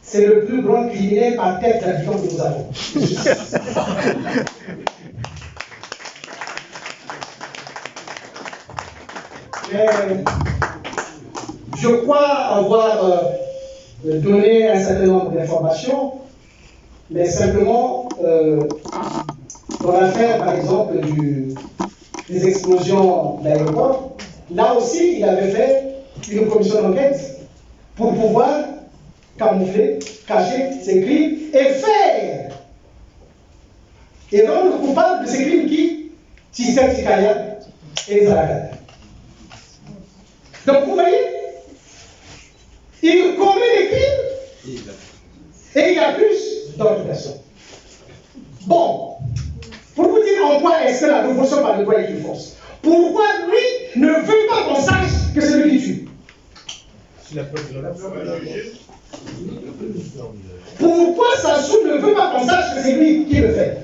C'est le plus grand criminel en tête d'habitant que nous avons. Je crois avoir donné un certain nombre d'informations, mais simplement, dans l'affaire, par exemple, des explosions d'aéroport, là aussi, il avait fait une commission d'enquête pour pouvoir camoufler, cacher ses crimes et faire et rendre coupable de ces crimes qui Tissé Tikaya et Zaragat. Donc vous voyez, il commet des crimes et il y a plus d'autres personnes. Bon, pour vous dire en quoi est-ce que la révolution par le poids est une force. Pourquoi lui ne veut pas qu'on sache que c'est lui qui tue? Pourquoi Sassou ne veut pas qu'on sache que c'est lui qui le fait?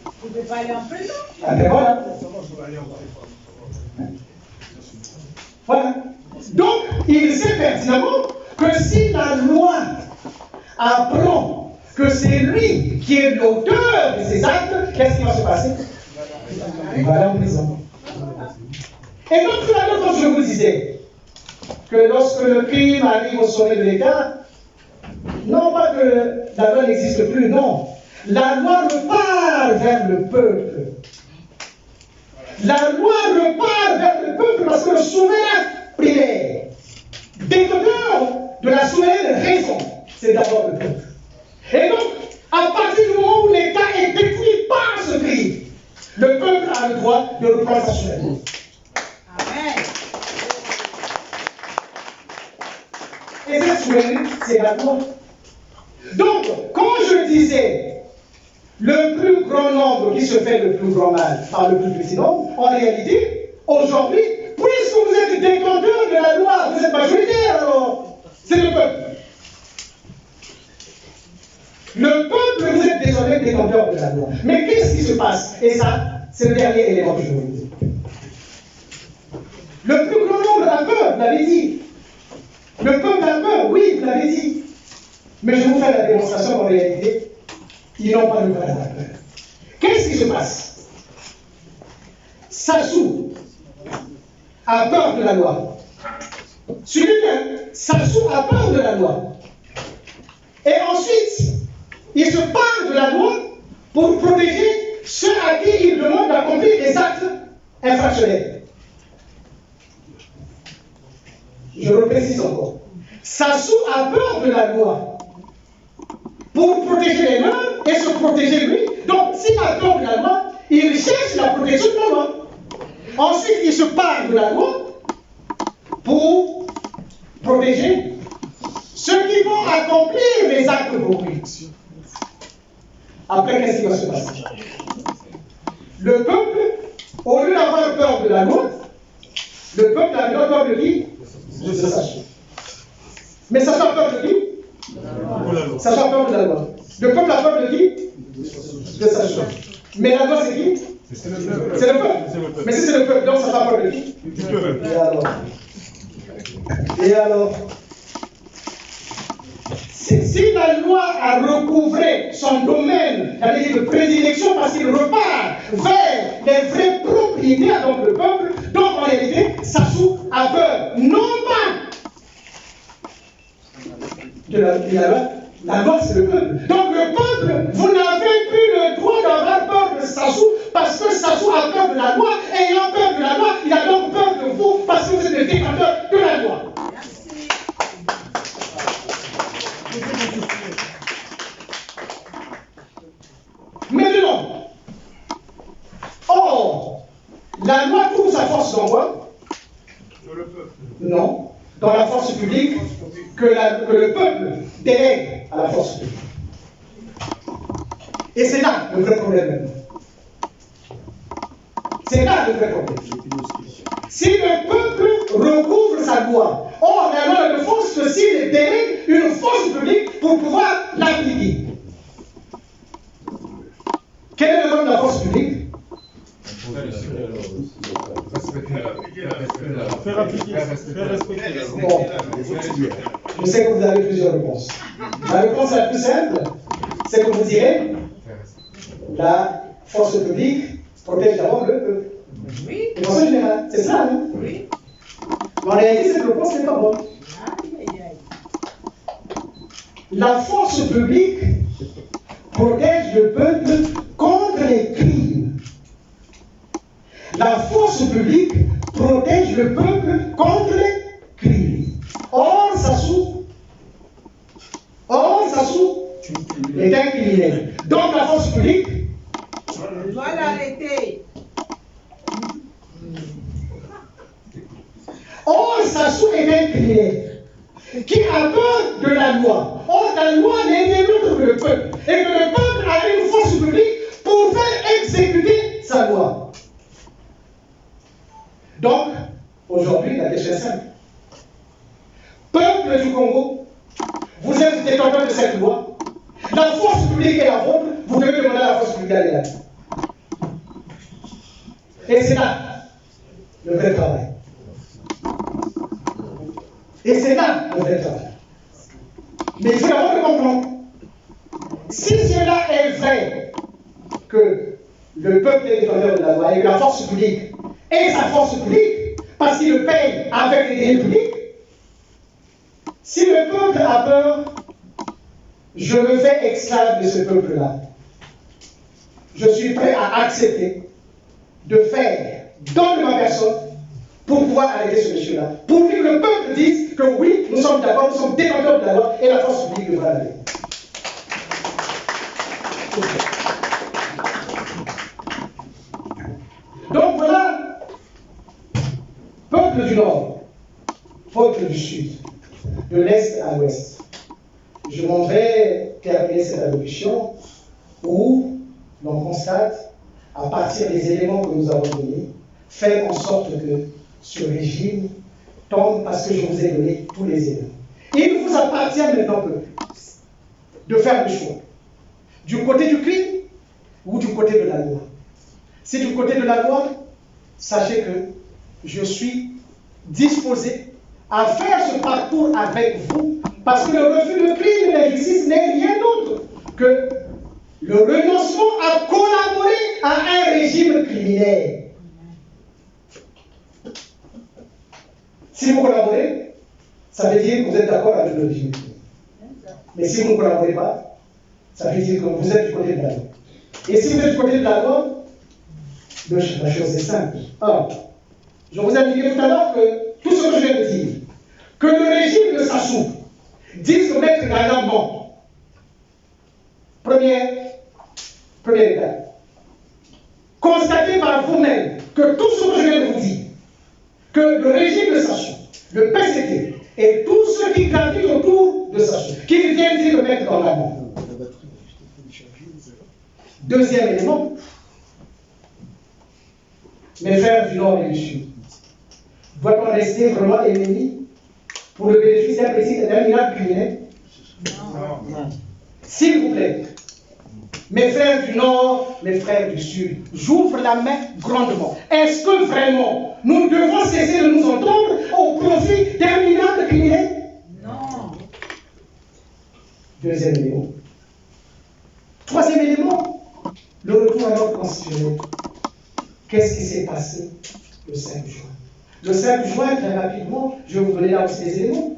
Vous ne pouvez pas aller en prison. Ah ben voilà. Voilà. Donc, il sait pertinemment que si la loi apprend que c'est lui qui est l'auteur de ces actes, qu'est-ce qui va se passer? Il va aller en prison. Et donc, tout à l'heure, quand je vous disais que lorsque le crime arrive au sommet de l'État, non pas que la loi n'existe plus, non. La loi repart vers le peuple. La loi repart vers le peuple parce que le souverain primaire, détenteur de la souveraine raison, c'est d'abord le peuple. Et donc, à partir du moment où l'État est détruit par ce crime, le peuple a le droit de reprendre sa souveraineté. Amen. Et cette souveraineté, c'est la loi. Donc, quand je disais le plus grand nombre qui se fait le plus grand mal par le plus petit nombre, en réalité, aujourd'hui, puisque vous êtes détenteur de la loi, vous êtes majoritaire alors, c'est le peuple. Le peuple, vous êtes désormais détenteur de la loi. Mais qu'est-ce qui se passe? Et ça, c'est le dernier élément que je veux vous dire. Le plus grand nombre a peur, vous l'avez dit. Le peuple a peur, oui, vous l'avez dit. Mais je vous fais la démonstration qu'en réalité, ils n'ont pas le droit d'avoir peur. Qu'est-ce qui se passe? Sassou a peur de la loi. Suivez bien, Sassou a peur de la loi. Et ensuite, il se parle de la loi pour protéger ceux à qui il demande d'accomplir des actes infractionnels. Je le précise encore. Sassou a peur de la loi pour protéger les leurs et se protéger lui. Donc, s'il a peur de la loi, il cherche la protection de la loi. Ensuite, il se parle de la loi pour protéger ceux qui vont accomplir les actes pour lui. Après, qu'est-ce qui va se passer? Le peuple, au lieu d'avoir peur de la loi, le peuple a peur de qui? De Sassou. Mais Sassou a peur de qui? Sassou a peur de la loi. Le peuple a peur de qui? De Sassou. Mais la loi, c'est qui? C'est le peuple. C'est le peuple. Mais si c'est le peuple, donc ça a peur de qui? Du peuple. Et alors? Si la loi a recouvré son domaine, c'est-à-dire de prédilection, parce qu'il repart vers les vraies propriétés, donc le peuple, donc en réalité, Sassou a peur, non pas de la loi. La loi, c'est le peuple. Donc le peuple, vous n'avez plus le droit d'avoir peur de Sassou, parce que Sassou a peur de la loi, et ayant peur de la loi, il a donc peur de vous, parce que vous êtes le détenteur de la loi. Maintenant, or, la loi trouve sa force dans quoi? Non, dans la force publique que le peuple délègue à la force publique. Et c'est là le vrai problème maintenant. C'est là le vrai problème. Si le peuple recouvre sa loi, or la loi ne force que s'il délègue une force publique pour pouvoir l'appliquer. Quel est le nom de la force publique? Faire appliquer, faire respecter. Bon, je sais que vous avez plusieurs réponses. La réponse la plus simple, c'est que vous direz la force publique protège d'abord le peuple. Oui. De façon générale, c'est ça, non? Oui. Mais en réalité, cette réponse n'est pas bonne. La force publique protège le peuple contre les crimes. La force publique protège le peuple contre les crimes. Or, Sassou est un criminel. Donc, la force publique doit l'arrêter. Or, Sassou est un criminel qui a peur de la loi. Or, la loi n'est rien d'autre que le peuple. Et que le peuple a une force publique pour faire exécuter sa loi. Donc, aujourd'hui, la question est simple. Peuple du Congo, vous êtes détenteur de cette loi. La force publique est la vôtre, vous devez demander à la force publique d'aller là. Et c'est là le vrai travail. Et c'est là le vrai travail. Mais il faut d'abord le comprendre. Si cela est vrai, que le peuple est détenteur de la loi et que la force publique est sa force publique, parce qu'il le paye avec les deniers publics, si le peuple a peur, je me fais esclave de ce peuple-là. Je suis prêt à accepter de faire dans ma personne, pour pouvoir arrêter ce monsieur-là. Pourvu que le peuple dise que oui, nous sommes d'accord, nous sommes détenteurs de la loi et la force publique devra l'aller. Donc voilà, peuple du Nord, peuple du Sud, de l'Est à l'Ouest. Je voudrais terminer cette allocution où l'on constate, à partir des éléments que nous avons donnés, faire en sorte que ce régime tombe parce que je vous ai donné tous les éléments. Il vous appartient maintenant de faire le choix. Du côté du crime ou du côté de la loi. Si du côté de la loi, sachez que je suis disposé à faire ce parcours avec vous parce que le refus de crime et l'injustice n'est rien d'autre que le renoncement à collaborer à un régime criminel. Si vous collaborez, ça veut dire que vous êtes d'accord avec le régime criminel. Mais si vous ne collaborez pas, ça veut dire que vous êtes du côté de la loi. Et si vous êtes du côté de la loi, la chose est simple. Un, je vous ai indiqué tout à l'heure que tout ce que je viens de dire, que le régime de Sassou dise que Maître Gana ment. Première étape. Constatez par vous-même que tout ce que je viens de vous dire, que le régime de Sassou, le PCT et tous ceux qui gravitent autour de Sassou, qui viennent dire que Maître Gana ment. Deuxième élément, mes frères du Nord et du Sud, doit-on rester vraiment ennemis pour le bénéfice d'un minable criminel? Non. S'il vous plaît, mes frères du Nord, mes frères du Sud, j'ouvre la main grandement. Est-ce que vraiment nous devons cesser de nous entendre au profit d'un minable criminel? Non. Deuxième élément. Troisième élément, le retour à l'ordre constitutionnel. Qu'est-ce qui s'est passé le 5 juin? Le 5 juin, très rapidement, je vais vous donner là aussi des éléments.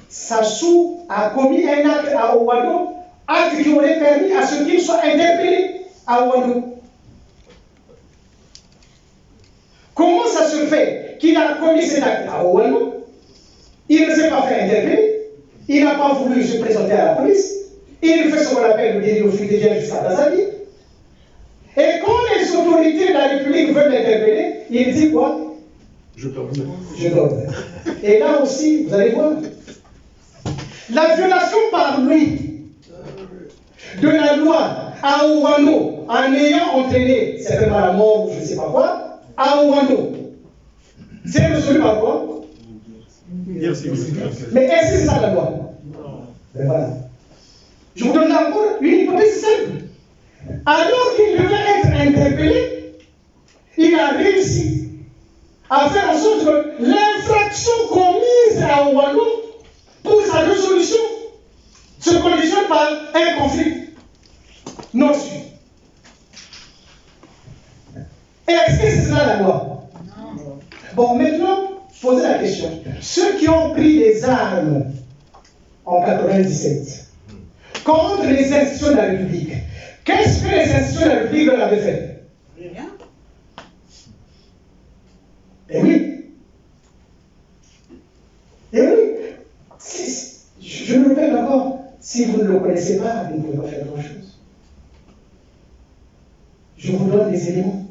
Sassou a commis un acte à Ouado, acte qui aurait permis à ce qu'il soit interpellé à Ouado. Comment ça se fait qu'il a commis cet acte à Ouado? Il ne s'est pas fait interpeller, il n'a pas voulu se présenter à la police, il fait ce qu'on appelle le délit au fluidien jusqu'à Dazali. Et quand les autorités de la République veulent l'interpeller, il dit quoi? Je donne. Et là aussi, vous allez voir, la violation par lui de la loi à Ouano, en ayant entraîné certainement la mort ou je ne sais pas quoi, à Ouano, c'est résolu par quoi? Mais est-ce que c'est ça la loi? Ben voilà. Je vous donne là encore une hypothèse simple. Alors qu'il devait être interpellé, il a réussi à faire en sorte que l'infraction commise à Ouano pour sa résolution se conditionne par un conflit nord-sud. Est-ce que c'est ça la loi? Non. Bon, maintenant, posez la question. Ceux qui ont pris les armes en 1997 contre les institutions de la République, qu'est-ce que les institutions de la République leur avaient fait? Rien. Eh oui. Eh oui. Je le répète encore, si vous ne le connaissez pas, vous ne pouvez pas faire grand-chose. Je vous donne des éléments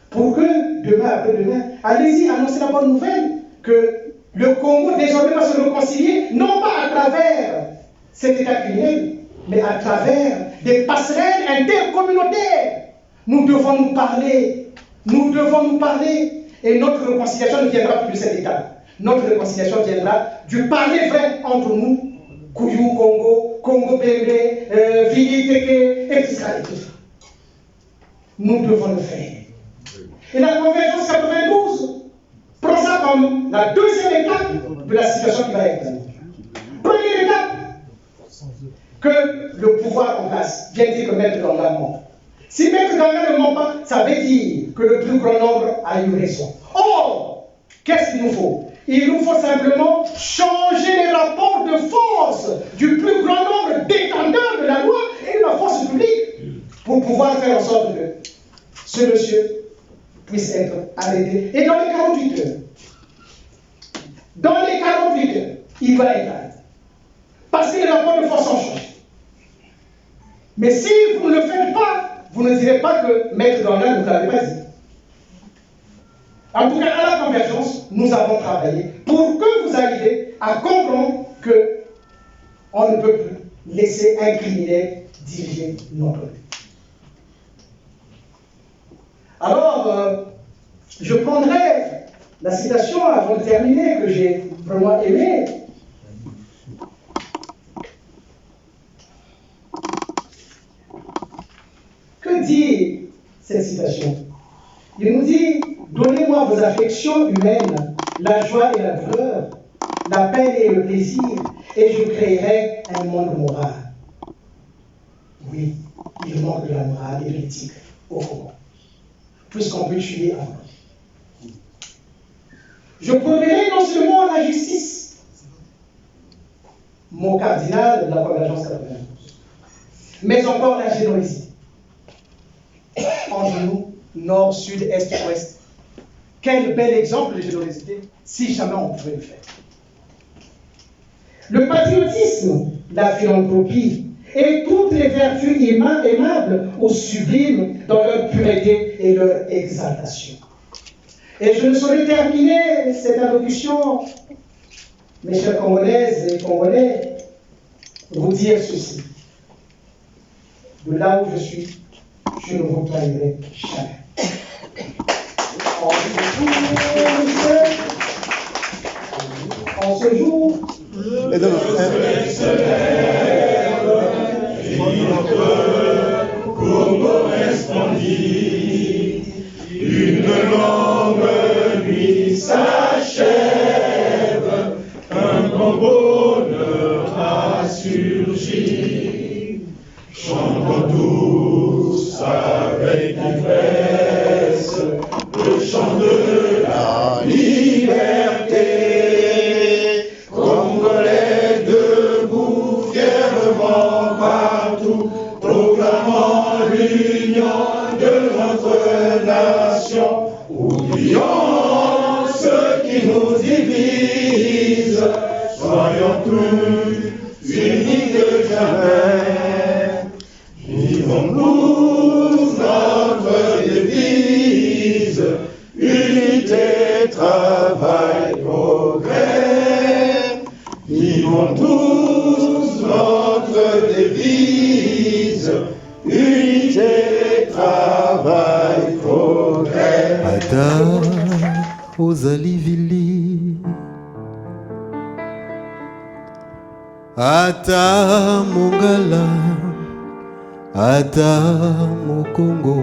pour que demain, après-demain, allez-y, annoncez la bonne nouvelle que le Congo désormais va se réconcilier, non pas à travers cet état criminel, mais à travers des passerelles intercommunautaires. Nous devons nous parler. Nous devons nous parler. Et notre réconciliation ne viendra plus de cet état. Notre réconciliation viendra du parler vrai entre nous. Kouyou, Congo, Congo Bébé, Vili Teke, etc. Nous devons le faire. Et la convergence 92 prend ça comme la deuxième étape de la situation qui va être. Première étape, que le pouvoir en place vient dire que Maître Gana ment. Si Maître Gana ne ment pas, ça veut dire que le plus grand nombre a eu raison. Or, qu'est-ce qu'il nous faut? Il nous faut simplement changer les rapports de force du plus grand nombre détenteurs de la loi et de la force publique pour pouvoir faire en sorte que ce monsieur puisse être arrêté. Et dans les 48 heures, il va être arrêté. Parce que les rapports de force ont changé. Mais si vous ne le faites pas, vous ne direz pas que Maître Dorgan ne vous l'avait pas dit. En tout cas, à la Convergence, nous avons travaillé pour que vous arriviez à comprendre que on ne peut plus laisser un criminel diriger notre vie. Alors, je prendrai la citation avant de terminer que j'ai vraiment aimée. Que dit cette citation? Il nous dit: donnez-moi vos affections humaines, la joie et la douleur, la peine et le plaisir, et je créerai un monde moral. Oui, il manque de la morale et de l'éthique au Congo, puisqu'on peut tuer en vie. Je prônerai non seulement la justice, mon cardinal de la Convergence 92, mais encore la générosité. Entre nous, nord, sud, est, ouest. Quel bel exemple de générosité, si jamais on pouvait le faire. Le patriotisme, la philanthropie et toutes les vertus aimables ou sublimes dans leur pureté et leur exaltation. Et je ne saurais terminer cette allocution, mes chers Congolaises et Congolais, vous dire ceci. De là où je suis, je ne vous trahirai jamais. En ce jour, une longue nuit s'achève, un grand bonheur a surgi. Chantons tous avec ivresse le chant de la liberté. Congolais debout fièrement partout, proclamant l'union de notre nation. Oublions ce qui nous divise, soyons tous unis que jamais. Vivons-nous notre devise, unité, travail, progrès. Vivons tous notre devise, unité, travail, progrès. Ata ozali vili, ata mongala, ata mokongo,